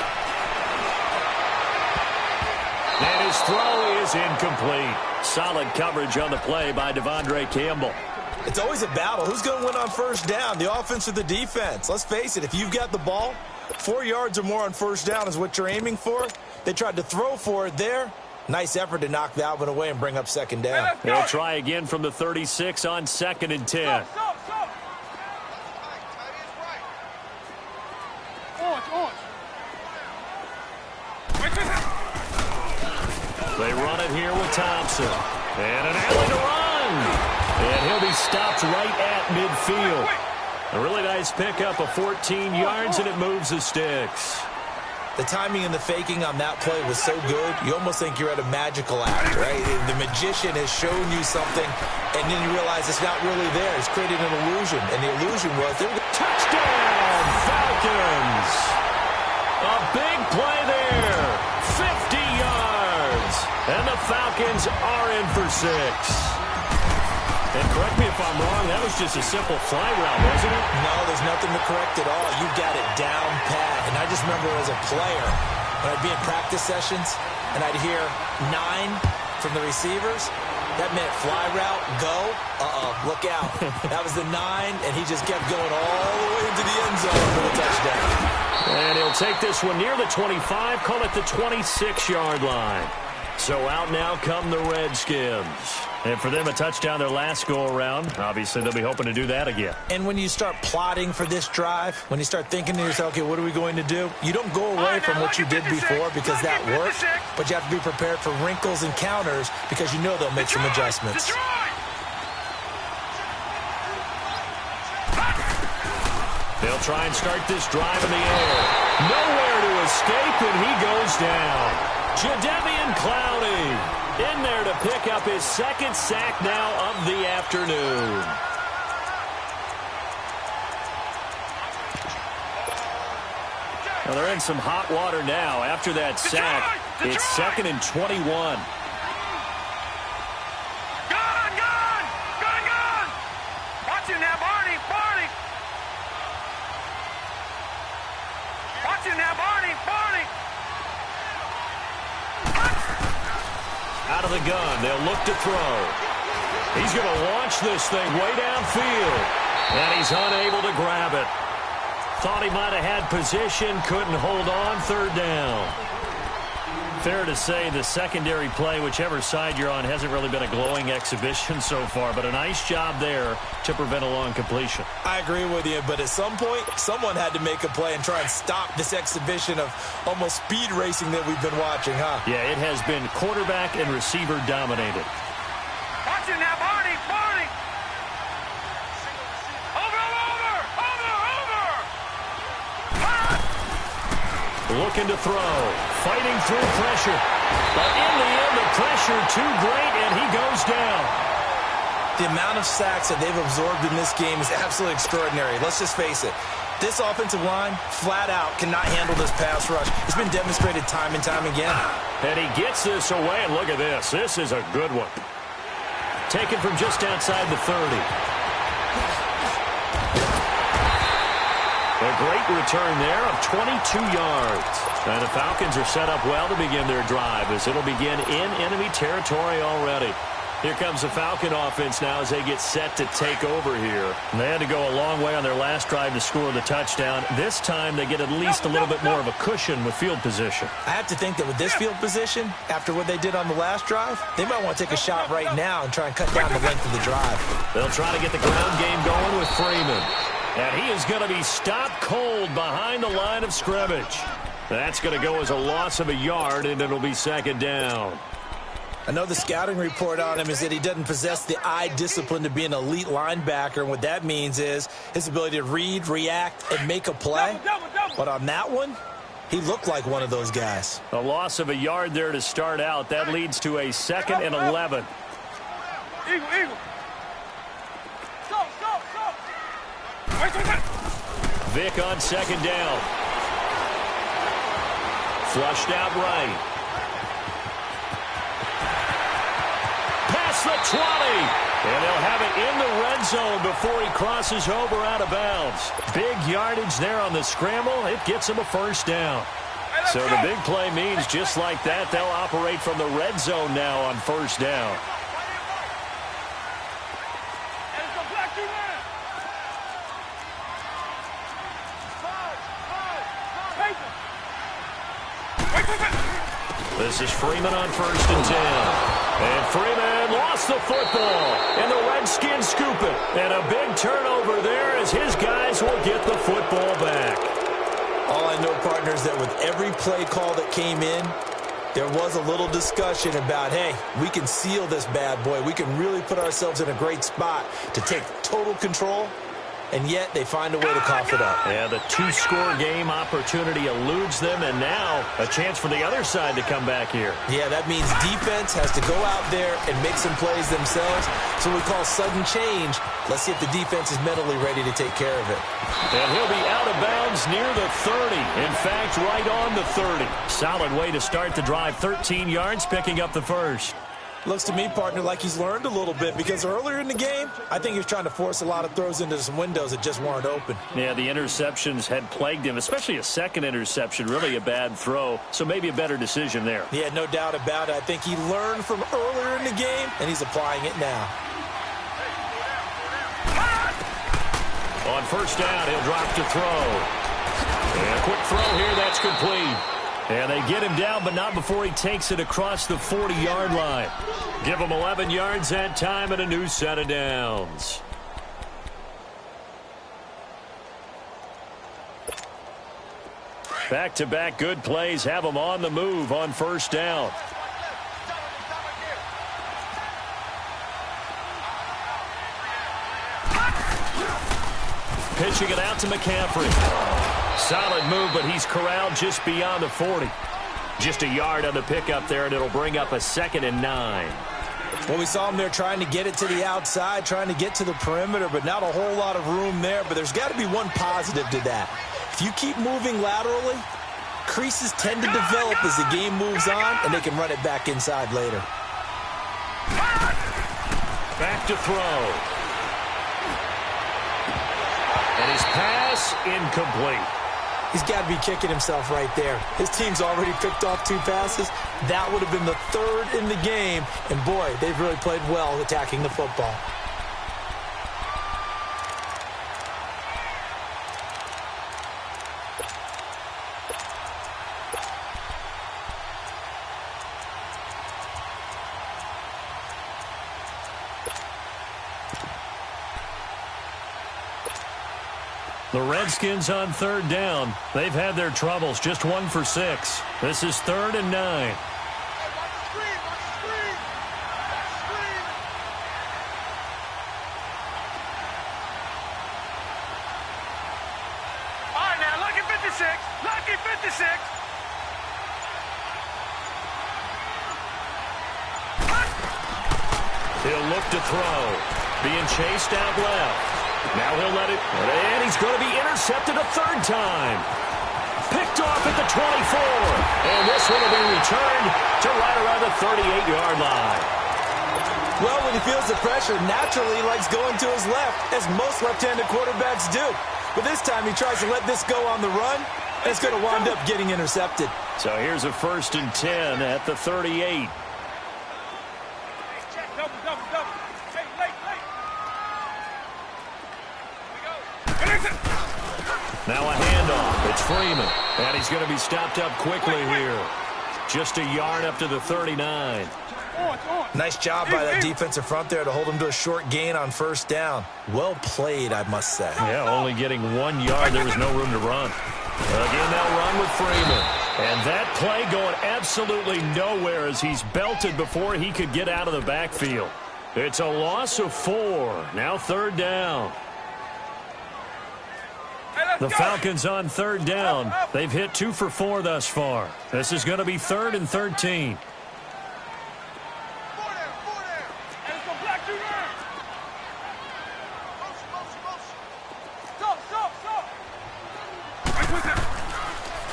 Speaker 2: And his throw is incomplete. Solid coverage on the play by Devondre Campbell.
Speaker 1: It's always a battle. Who's going to win on 1st down, the offense or the defense? Let's face it, if you've got the ball, 4 yards or more on 1st down is what you're aiming for. They tried to throw for it there. Nice effort to knock that one away and bring up 2nd down.
Speaker 2: They'll try again from the 36 on 2nd and 10. They run it here with Thompson. And an alley to run. And he'll be stopped right at midfield. A really nice pickup of 14 yards, and it moves the sticks.
Speaker 1: The timing and the faking on that play was so good, you almost think you're at a magical act, right? The magician has shown you something, and then you realize it's not really there. It's created an illusion, and the illusion was there.
Speaker 2: Touchdown, Falcons! A big play there, 50 yards, and the Falcons are in for 6. And correct me if I'm wrong, that was just a simple fly route, wasn't it?
Speaker 1: No, there's nothing to correct at all. You got it down pat. And I just remember as a player, when I'd be in practice sessions, and I'd hear 9 from the receivers, that meant fly route, go, look out. That was the 9, and he just kept going all the way into the end zone for the touchdown.
Speaker 2: And he'll take this one near the 25, call it the 26-yard line. So out now come the Redskins. And for them, a touchdown their last go-around. Obviously, they'll be hoping to do that again.
Speaker 1: And when you start plotting for this drive, when you start thinking to yourself, okay, what are we going to do? You don't go away from what you did before because that worked, but you have to be prepared for wrinkles and counters because you know they'll make some adjustments.
Speaker 2: They'll try and start this drive in the air. Nowhere to escape, and he goes down. Jadeveon Clowney in there to pick up his 2nd sack now of the afternoon. Well, they're in some hot water now. After that sack, it's 2nd and 21.
Speaker 3: Watch him now, Barney. Watch him now, Barney.
Speaker 2: Out of the gun, they'll look to throw. He's going to launch this thing way downfield, and he's unable to grab it. Thought he might have had position, couldn't hold on, 3rd down. Fair to say the secondary play, whichever side you're on, hasn't really been a glowing exhibition so far, but a nice job there to prevent a long completion.
Speaker 1: I agree with you, but at some point, someone had to make a play and try and stop this exhibition of almost speed racing that we've been watching, huh?
Speaker 2: Yeah, it has been quarterback and receiver dominated.
Speaker 3: Watch it now, Barney, Barney. Over.
Speaker 2: Looking to throw, fighting through pressure. But in the end, the pressure too great, and he goes down.
Speaker 1: The amount of sacks that they've absorbed in this game is absolutely extraordinary. Let's just face it. This offensive line, flat out, cannot handle this pass rush. It's been demonstrated time and time again.
Speaker 2: And he gets this away, and look at this. This is a good one. Taken from just outside the 30. A great return there of 22 yards. And the Falcons are set up well to begin their drive as it'll begin in enemy territory already. Here comes the Falcon offense now as they get set to take over here. And they had to go a long way on their last drive to score the touchdown. This time they get at least a little bit more of a cushion with field position.
Speaker 1: I have to think that with this field position, after what they did on the last drive, they might want to take a shot right now and try and cut down the length of the drive.
Speaker 2: They'll try to get the ground game going with Freeman. And he is going to be stopped cold behind the line of scrimmage. That's going to go as a loss of a yard, and it'll be second down.
Speaker 1: I know the scouting report on him is that he doesn't possess the eye discipline to be an elite linebacker, and what that means is his ability to read, react, and make a play. But on that one, he looked like one of those guys.
Speaker 2: A loss of a yard there to start out. That leads to a 2nd and 11.
Speaker 3: Eagle, eagle. Go, go, go. Wait.
Speaker 2: Vic on second down. Flushed out right. Past the 20. And they'll have it in the red zone before he crosses over out of bounds. Big yardage there on the scramble. It gets him a first down. So the big play means just like that, they'll operate from the red zone now on first down. This is Freeman on 1st and 10. And Freeman lost the football. And the Redskins scoop it. And a big turnover there as his guys will get the football back.
Speaker 1: All I know, partner, is that with every play call that came in, there was a little discussion about, hey, we can seal this bad boy. We can really put ourselves in a great spot to take total control. And yet they find a way to cough it up.
Speaker 2: Yeah, the 2-score game opportunity eludes them, and now a chance for the other side to come back here.
Speaker 1: Yeah, that means defense has to go out there and make some plays themselves. So we call sudden change. Let's see if the defense is mentally ready to take care of it.
Speaker 2: And he'll be out of bounds near the 30. In fact, right on the 30. Solid way to start the drive. 13 yards, picking up the first.
Speaker 1: Looks to me, partner, like he's learned a little bit because earlier in the game, I think he was trying to force a lot of throws into some windows that just weren't open.
Speaker 2: Yeah, the interceptions had plagued him, especially a second interception, really a bad throw. So maybe a better decision there.
Speaker 1: Yeah, no doubt about it. I think he learned from earlier in the game, and he's applying it now.
Speaker 2: On first down, he'll drop to throw. And a quick throw here, that's complete. And they get him down, but not before he takes it across the 40-yard line. Give him 11 yards that time and a new set of downs. Back-to-back good plays have him on the move on first down. Pitching it out to McCaffrey. Solid move, but he's corralled just beyond the 40. Just a yard on the pickup there, and it'll bring up a 2nd and 9.
Speaker 1: Well, we saw him there trying to get it to the outside, trying to get to the perimeter, but not a whole lot of room there. But there's got to be one positive to that. If you keep moving laterally, creases tend to develop as the game moves on, and they can run it back inside later.
Speaker 2: Back to throw. And his pass incomplete.
Speaker 1: He's got to be kicking himself right there. His team's already picked off 2 passes. That would have been the 3rd in the game. And, boy, they've really played well attacking the football.
Speaker 2: The Redskins on third down. They've had their troubles, just 1 for 6. This is 3rd and 9.
Speaker 3: Lucky 56.
Speaker 2: He'll look to throw. Being chased out left. Now he'll let it. And he's going to be intercepted a 3rd time. Picked off at the 24. And this one will be returned to right around the 38-yard line.
Speaker 1: Well, when he feels the pressure, naturally he likes going to his left, as most left-handed quarterbacks do. But this time he tries to let this go on the run, and it's going to wind up getting intercepted.
Speaker 2: So here's a 1st and 10 at the 38. Now a handoff. It's Freeman. And he's going to be stopped up quickly here. Just a yard up to the 39.
Speaker 1: Nice job by that defensive front there to hold him to a short gain on 1st down. Well played, I must say.
Speaker 2: Yeah, only getting 1 yard. There was no room to run. Again, they'll run with Freeman. And that play going absolutely nowhere as he's belted before he could get out of the backfield. It's a loss of 4. Now 3rd down. The Falcons on 3rd down. They've hit 2 for 4 thus far. This is going to be 3rd and 13.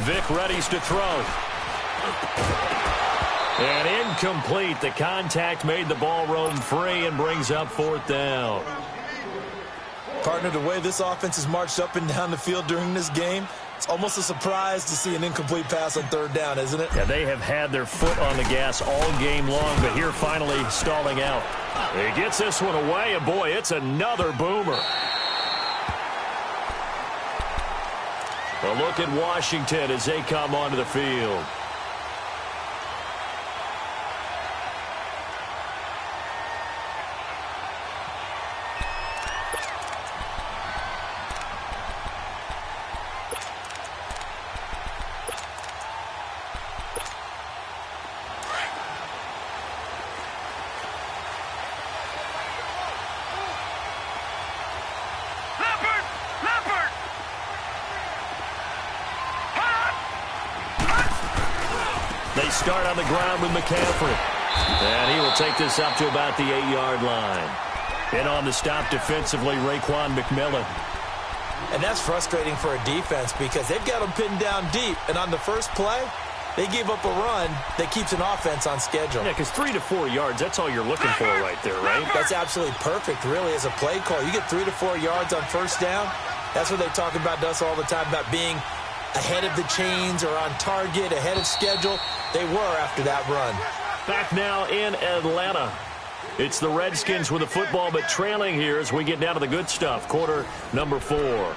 Speaker 2: Vic readies to throw. And incomplete. The contact made the ball roam free and brings up 4th down.
Speaker 1: Partner, the way this offense has marched up and down the field during this game, it's almost a surprise to see an incomplete pass on 3rd down, isn't it?
Speaker 2: Yeah, they have had their foot on the gas all game long, but here finally stalling out. He gets this one away, and boy, it's another boomer. A look at Washington as they come onto the field. They start on the ground with McCaffrey. And he will take this up to about the 8-yard line. In on the stop defensively, Raekwon McMillan.
Speaker 1: And that's frustrating for a defense because they've got them pinned down deep. And on the first play, they gave up a run that keeps an offense on schedule.
Speaker 2: Yeah, because 3 to 4 yards, that's all you're looking for right there, right?
Speaker 1: That's absolutely perfect, really, as a play call. You get 3 to 4 yards on 1st down. That's what they talk about us all the time, about being ahead of the chains or on target, ahead of schedule. They were after that run.
Speaker 2: Back now in Atlanta. It's the Redskins with the football, but trailing here as we get down to the good stuff. Quarter number 4.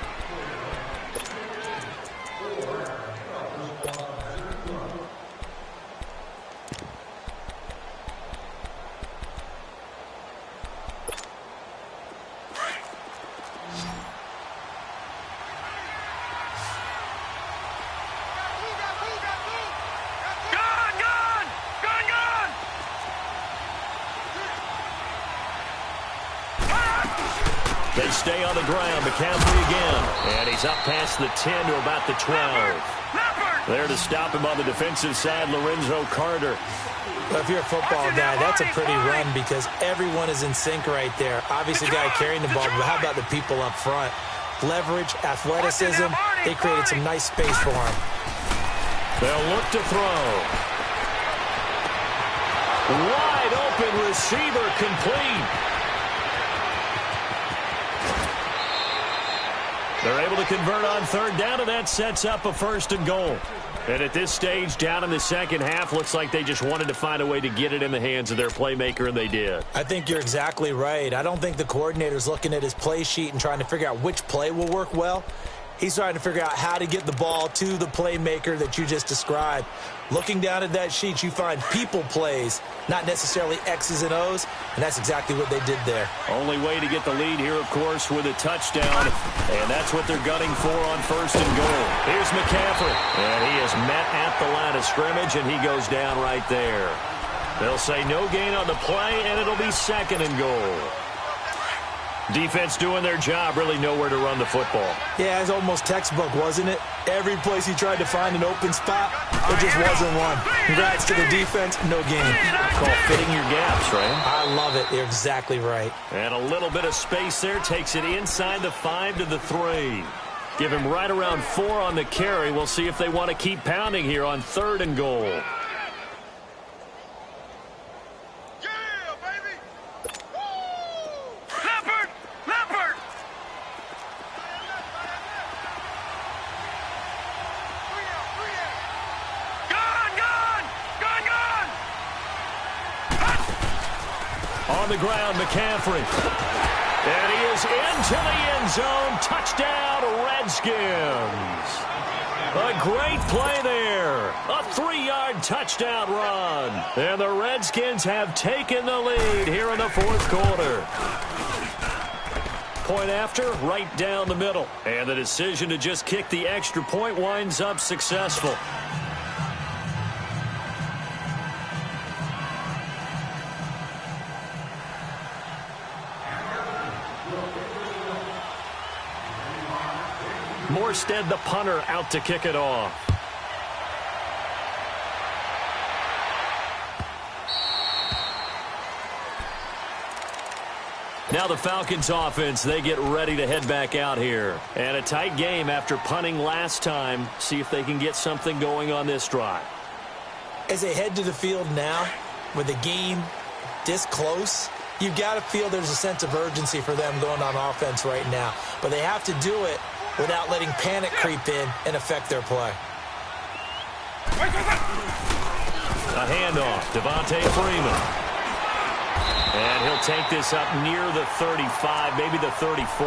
Speaker 2: They stay on the ground. McCaffrey again. And he's up past the 10 to about the 12. There to stop him on the defensive side, Lorenzo Carter.
Speaker 1: Well, if you're a football guy, that's a pretty run because everyone is in sync right there. Obviously, the guy carrying the ball, but how about the people up front? Leverage, athleticism, they created some nice space for him.
Speaker 2: They'll look to throw. Wide open receiver, complete. They're able to convert on 3rd down, and that sets up a 1st and goal. And at this stage, down in the second half, looks like they just wanted to find a way to get it in the hands of their playmaker, and they did.
Speaker 1: I think you're exactly right. I don't think the coordinator's looking at his play sheet and trying to figure out which play will work well. He's trying to figure out how to get the ball to the playmaker that you just described. Looking down at that sheet, you find people plays, not necessarily X's and O's, and that's exactly what they did there.
Speaker 2: Only way to get the lead here, of course, with a touchdown, and that's what they're gunning for on 1st and goal. Here's McCaffrey, and he is met at the line of scrimmage, and he goes down right there. They'll say no gain on the play, and it'll be 2nd and goal. Defense doing their job, really nowhere to run the football.
Speaker 1: Yeah, it's almost textbook, wasn't it? Every place he tried to find an open spot, it just wasn't one. Congrats to the defense, no gain.
Speaker 2: Call fitting your gaps, right?
Speaker 1: I love it. You're exactly right.
Speaker 2: And a little bit of space there takes it inside the 5 to the 3. Give him right around 4 on the carry. We'll see if they want to keep pounding here on 3rd and goal. On the ground, McCaffrey. And he is into the end zone. Touchdown, Redskins. A great play there. A 3-yard touchdown run. And the Redskins have taken the lead here in the 4th quarter. Point after, right down the middle. And the decision to just kick the extra point winds up successful. Morstead, the punter, out to kick it off. Now the Falcons offense, they get ready to head back out here. And a tight game after punting last time. See if they can get something going on this drive.
Speaker 1: As they head to the field now, with the game this close, you've got to feel there's a sense of urgency for them going on offense right now. But they have to do it without letting panic creep in and affect their play.
Speaker 2: A handoff, Devontae Freeman. And he'll take this up near the 35, maybe the 34.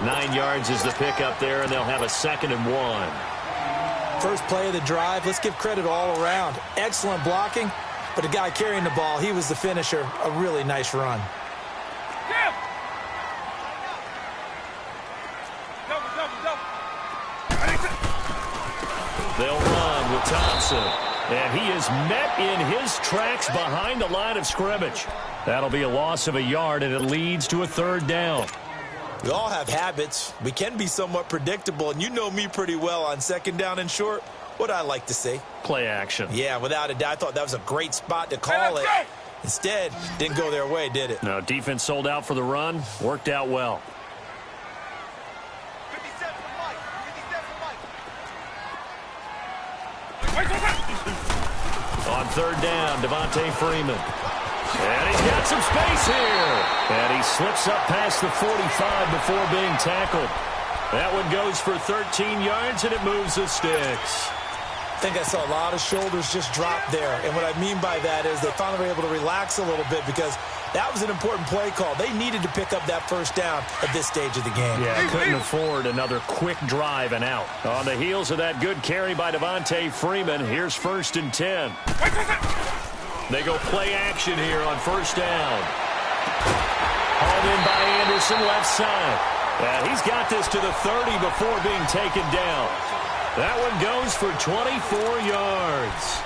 Speaker 2: 9 yards is the pickup there, and they'll have a 2nd and 1.
Speaker 1: First play of the drive, let's give credit all around. Excellent blocking, but the guy carrying the ball, he was the finisher. A really nice run.
Speaker 2: They'll run with Thompson. And he is met in his tracks behind the line of scrimmage. That'll be a loss of a yard, and it leads to a 3rd down.
Speaker 1: We all have habits. We can be somewhat predictable, and you know me pretty well on 2nd down and short. What I like to see.
Speaker 2: Play action.
Speaker 1: Yeah, without a doubt, I thought that was a great spot to call it. Instead, didn't go their way, did it?
Speaker 2: No, defense sold out for the run. Worked out well. On 3rd down, Devontae Freeman. And he's got some space here. And he slips up past the 45 before being tackled. That one goes for 13 yards, and it moves the sticks.
Speaker 1: I think I saw a lot of shoulders just drop there. And what I mean by that is they finally were able to relax a little bit because that was an important play call. They needed to pick up that 1st down at this stage of the game.
Speaker 2: Yeah, couldn't afford another quick drive and out. On the heels of that good carry by Devontae Freeman, here's 1st and 10. They go play action here on 1st down. Hauled in by Anderson, left side. And he's got this to the 30 before being taken down. That one goes for 24 yards.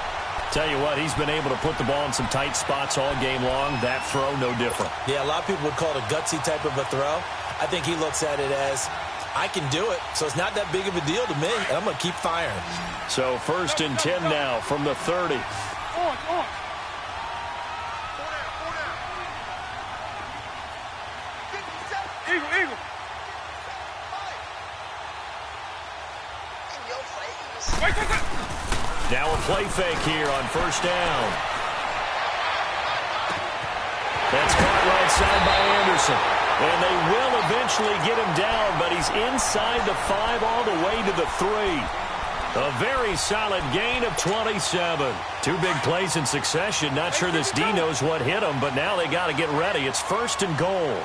Speaker 2: Tell you what, he's been able to put the ball in some tight spots all game long. That throw, no different.
Speaker 1: Yeah, a lot of people would call it a gutsy type of a throw. I think he looks at it as, I can do it, so it's not that big of a deal to me, and I'm going to keep firing.
Speaker 2: So 1st and 10 now from the 30.
Speaker 3: Eagle.
Speaker 2: Now a play fake here on 1st down. That's caught right side by Anderson. And they will eventually get him down, but he's inside the 5 all the way to the 3. A very solid gain of 27. 2 big plays in succession. Not sure this D knows what hit him, but now they got to get ready. It's 1st and goal.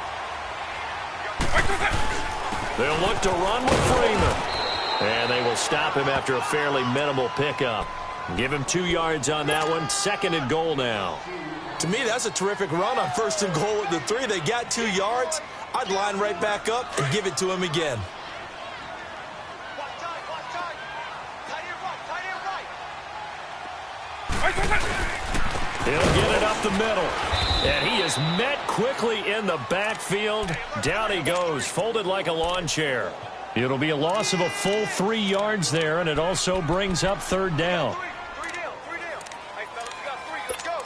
Speaker 2: They'll look to run with Freeman. And they will stop him after a fairly minimal pickup. Give him 2 yards on that one. 2nd and goal now.
Speaker 1: To me, that's a terrific run on 1st and goal at the 3. They got 2 yards. I'd line right back up and give it to him again.
Speaker 2: He'll get it up the middle. And he is met quickly in the backfield. Down he goes, folded like a lawn chair. It'll be a loss of a full 3 yards there, and it also brings up 3rd down.
Speaker 3: Three down. Hey, fellas, we got 3. Let's go.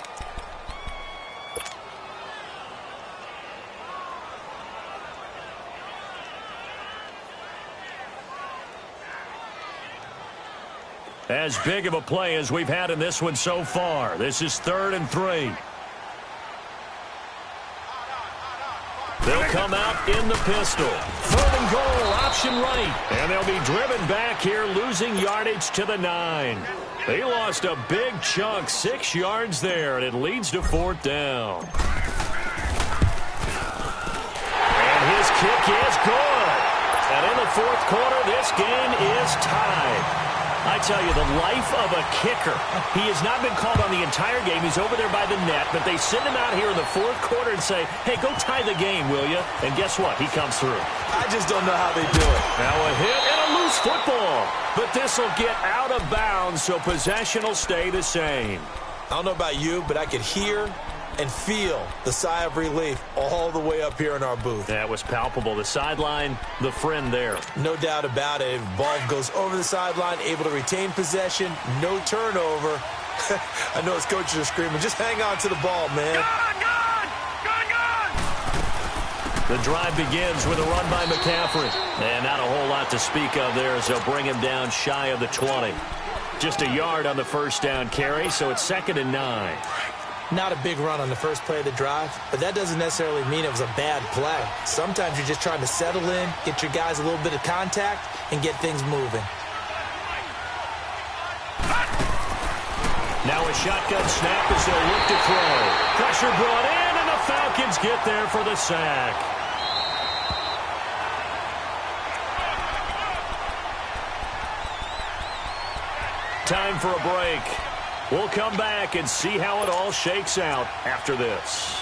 Speaker 2: As big of a play as we've had in this one so far. This is 3rd and 3. They'll come out in the pistol. 3rd and goal, option right. And they'll be driven back here, losing yardage to the 9. They lost a big chunk, 6 yards there, and it leads to 4th down. And his kick is good. And in the 4th quarter, this game is tied. I tell you, the life of a kicker. He has not been called on the entire game. He's over there by the net, but they send him out here in the 4th quarter and say, hey, go tie the game, will you? And guess what? He comes through.
Speaker 1: I just don't know how they do it.
Speaker 2: Now a hit and a loose football. But this will get out of bounds, so possession will stay the same.
Speaker 1: I don't know about you, but I could hear and feel the sigh of relief all the way up here in our booth.
Speaker 2: That was palpable. The sideline, the friend there.
Speaker 1: No doubt about it. Ball goes over the sideline, able to retain possession, no turnover. I know his coaches are screaming, just hang on to the ball, man.
Speaker 3: Gone!
Speaker 2: The drive begins with a run by McCaffrey. And not a whole lot to speak of there as they'll bring him down shy of the 20. Just a yard on the 1st down carry, so it's 2nd and 9.
Speaker 1: Not a big run on the first play of the drive, but that doesn't necessarily mean it was a bad play. Sometimes you're just trying to settle in, get your guys a little bit of contact, and get things moving.
Speaker 2: Now a shotgun snap as they'll look to throw. Pressure brought in, and the Falcons get there for the sack. Time for a break. We'll come back and see how it all shakes out after this.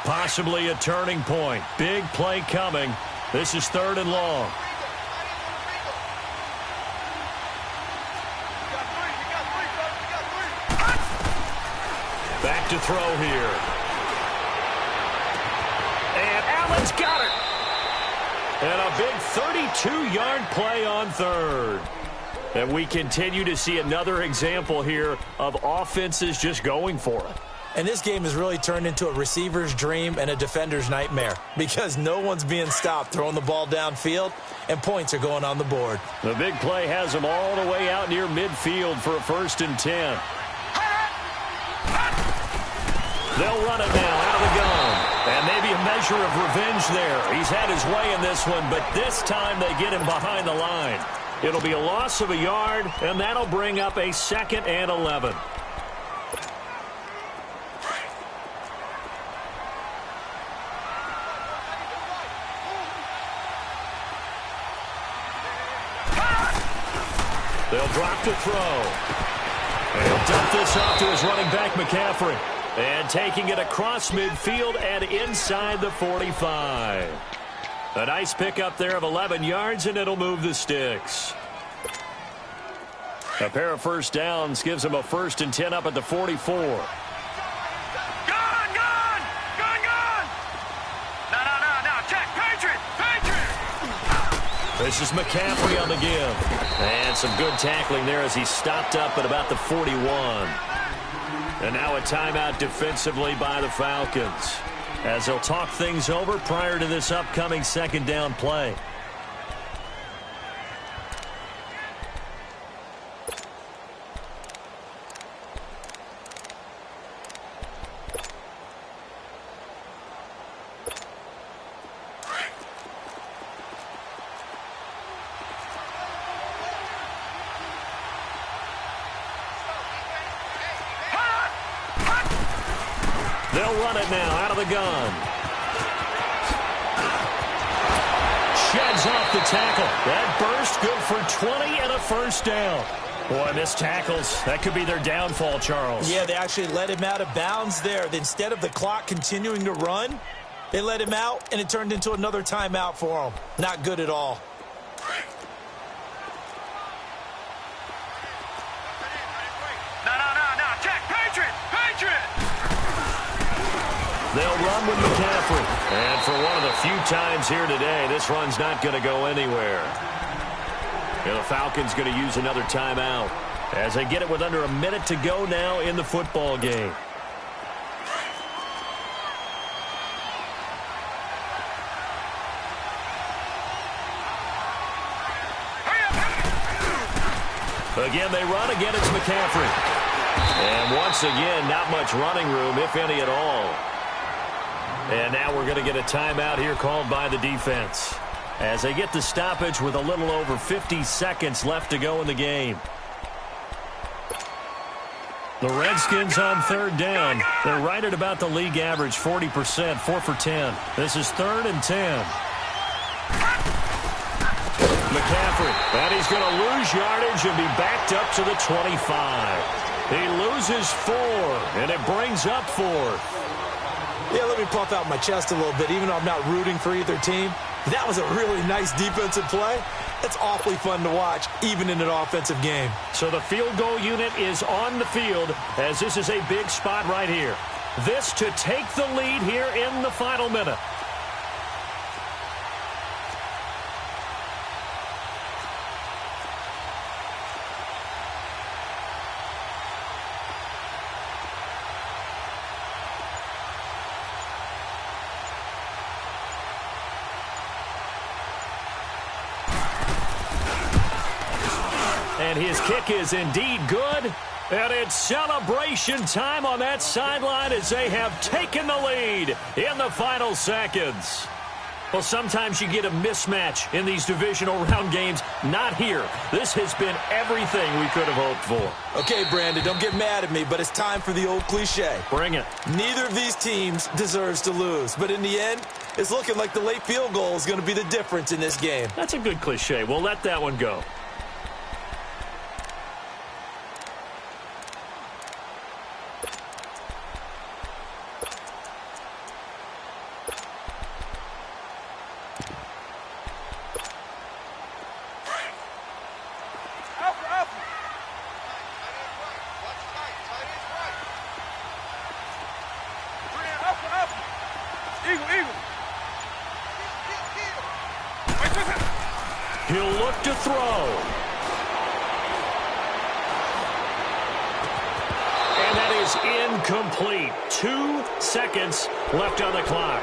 Speaker 2: Possibly a turning point. Big play coming. This is 3rd and long. Back to throw here. And Allen's got it. And a big 32-yard play on 3rd. And we continue to see another example here of offenses just going for it.
Speaker 1: And this game has really turned into a receiver's dream and a defender's nightmare because no one's being stopped throwing the ball downfield, and points are going on the board.
Speaker 2: The big play has them all the way out near midfield for a 1st and 10. They'll run it now out of the gun. And maybe a measure of revenge there. He's had his way in this one, but this time they get him behind the line. It'll be a loss of a yard, and that'll bring up a 2nd and 11. They'll drop to throw. And he'll dump this off to his running back, McCaffrey. And taking it across midfield and inside the 45. A nice pickup there of 11 yards, and it'll move the sticks. A pair of 1st downs gives him a 1st and 10 up at the 44.
Speaker 3: Gone! No. Check. Patriot!
Speaker 2: This is McCaffrey on the give. And some good tackling there as he stopped up at about the 41. And now a timeout defensively by the Falcons, as they'll talk things over prior to this upcoming 2nd down play. They'll run it now out of the gun. Sheds off the tackle. That burst good for 20 and a first down. Boy, missed tackles. That could be their downfall, Charles.
Speaker 1: Yeah, they actually let him out of bounds there. Instead of the clock continuing to run, they let him out, and it turned into another timeout for him. Not good at all.
Speaker 3: No. Check. Patriot.
Speaker 2: They'll run with McCaffrey. And for one of the few times here today, this run's not going to go anywhere. And the Falcons going to use another timeout as they get it with under a minute to go now in the football game. Again, they run. Again, it's McCaffrey. And once again, not much running room, if any at all. And now we're going to get a timeout here called by the defense as they get the stoppage with a little over 50 seconds left to go in the game. The Redskins on third down. They're right at about the league average, 40%, 4 for 10. This is 3rd and 10. McCaffrey, and he's going to lose yardage and be backed up to the 25. He loses 4, and it brings up 4th.
Speaker 1: Yeah, let me puff out my chest a little bit, even though I'm not rooting for either team. That was a really nice defensive play. It's awfully fun to watch, even in an offensive game.
Speaker 2: So the field goal unit is on the field, as this is a big spot right here. This to take the lead here in the final minute. And his kick is indeed good. And it's celebration time on that sideline as they have taken the lead in the final seconds. Well, sometimes you get a mismatch in these divisional round games. Not here. This has been everything we could have hoped for.
Speaker 1: Okay, Brandon, don't get mad at me, but it's time for the old cliche.
Speaker 2: Bring it.
Speaker 1: Neither of these teams deserves to lose, but in the end, it's looking like the late field goal is going to be the difference in this game.
Speaker 2: That's a good cliche. We'll let that one go. He'll look to throw. And that is incomplete. 2 seconds left on the clock.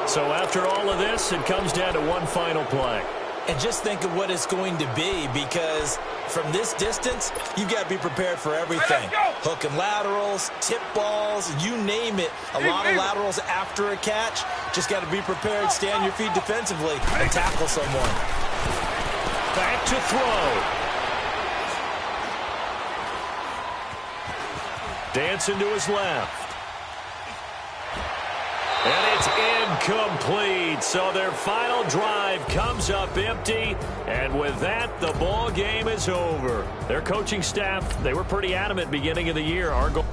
Speaker 2: So after all of this, it comes down to one final play.
Speaker 1: And just think of what it's going to be, because from this distance, you've got to be prepared for everything. Hook and laterals, tip balls, you name it. A lot of laterals after a catch. Just got to be prepared, stay on your feet defensively, and tackle someone.
Speaker 2: Back to throw. Dancing to his left. And it's incomplete. So their final drive comes up empty. And with that, the ball game is over. Their coaching staff, they were pretty adamant beginning of the year. Our goal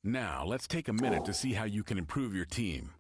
Speaker 4: Now, let's take a minute to see how you can improve your team.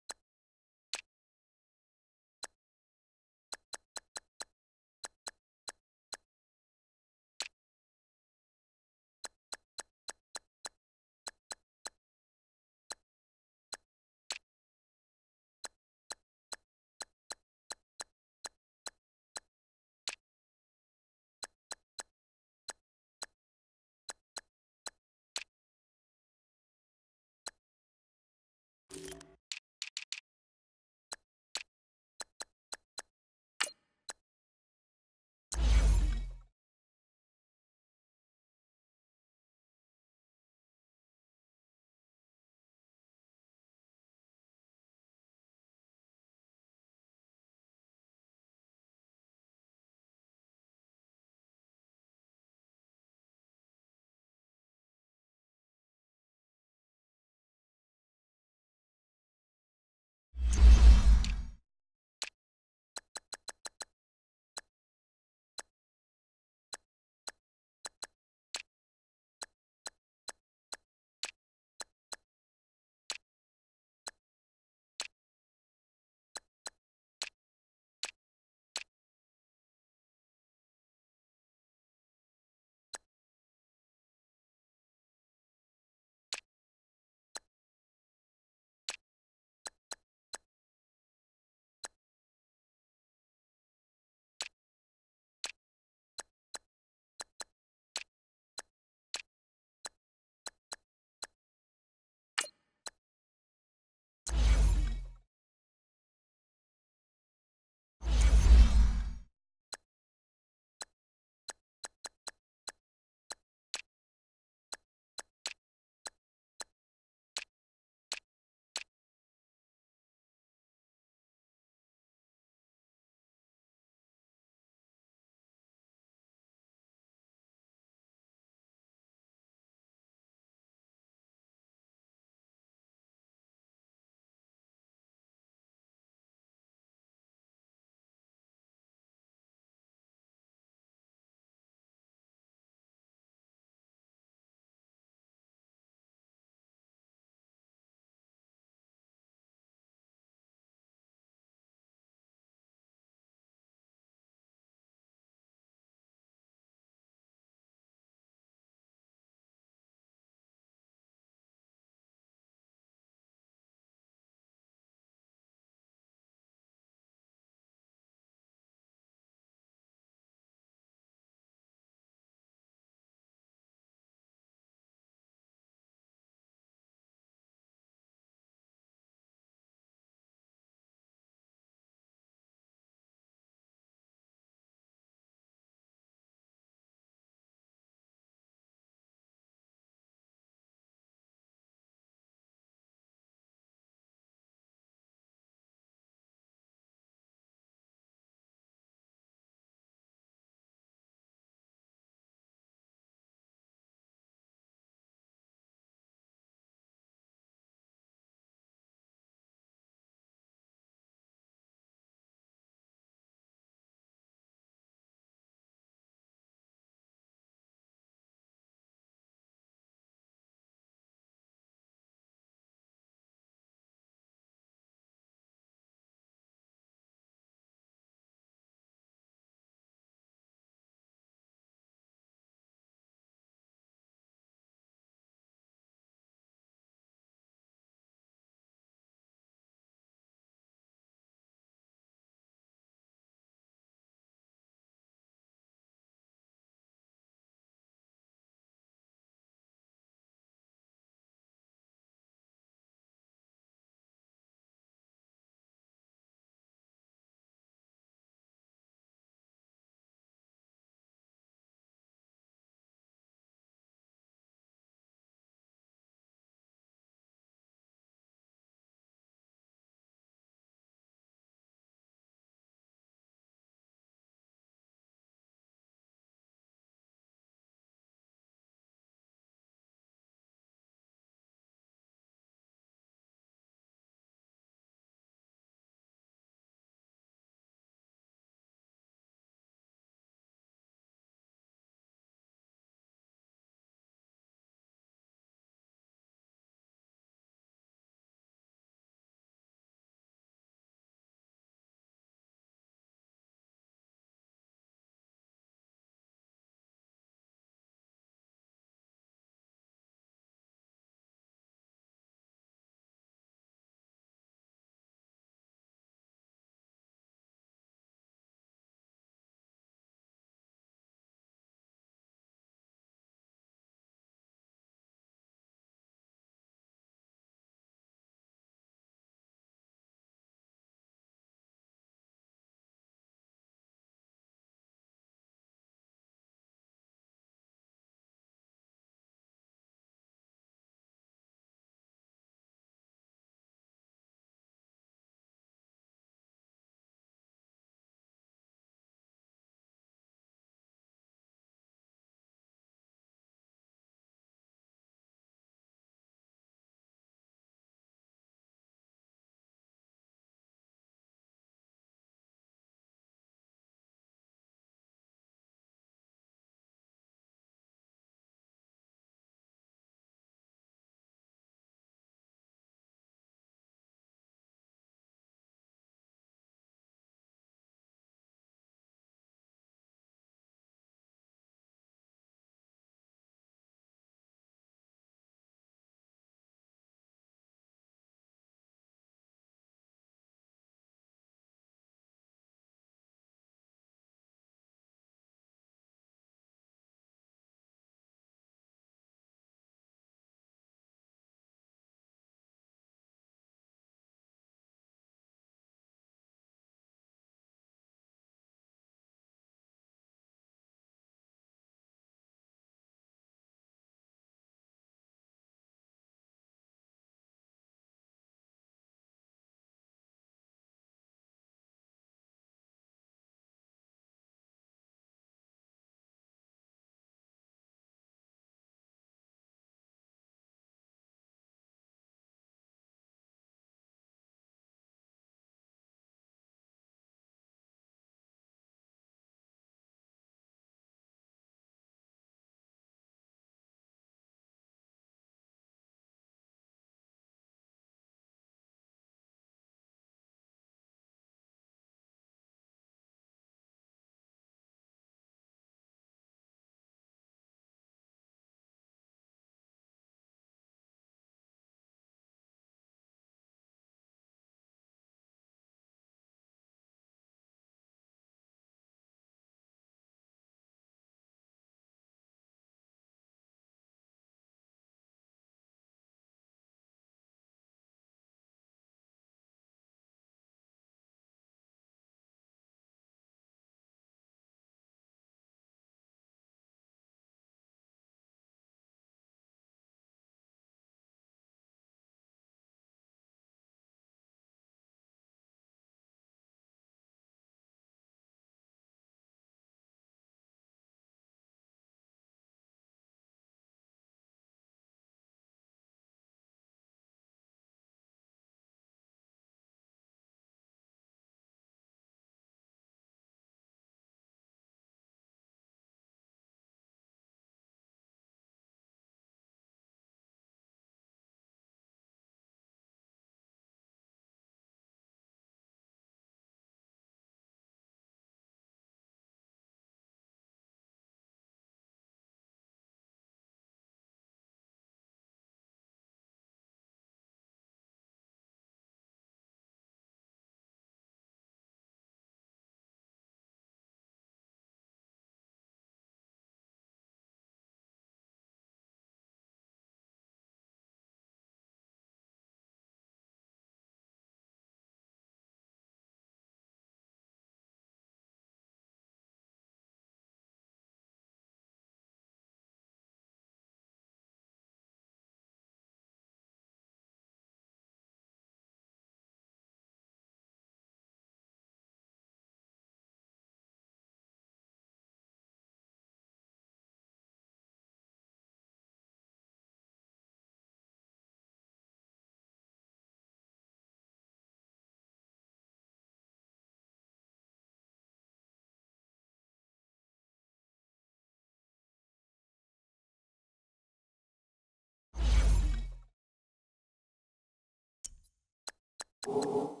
Speaker 5: you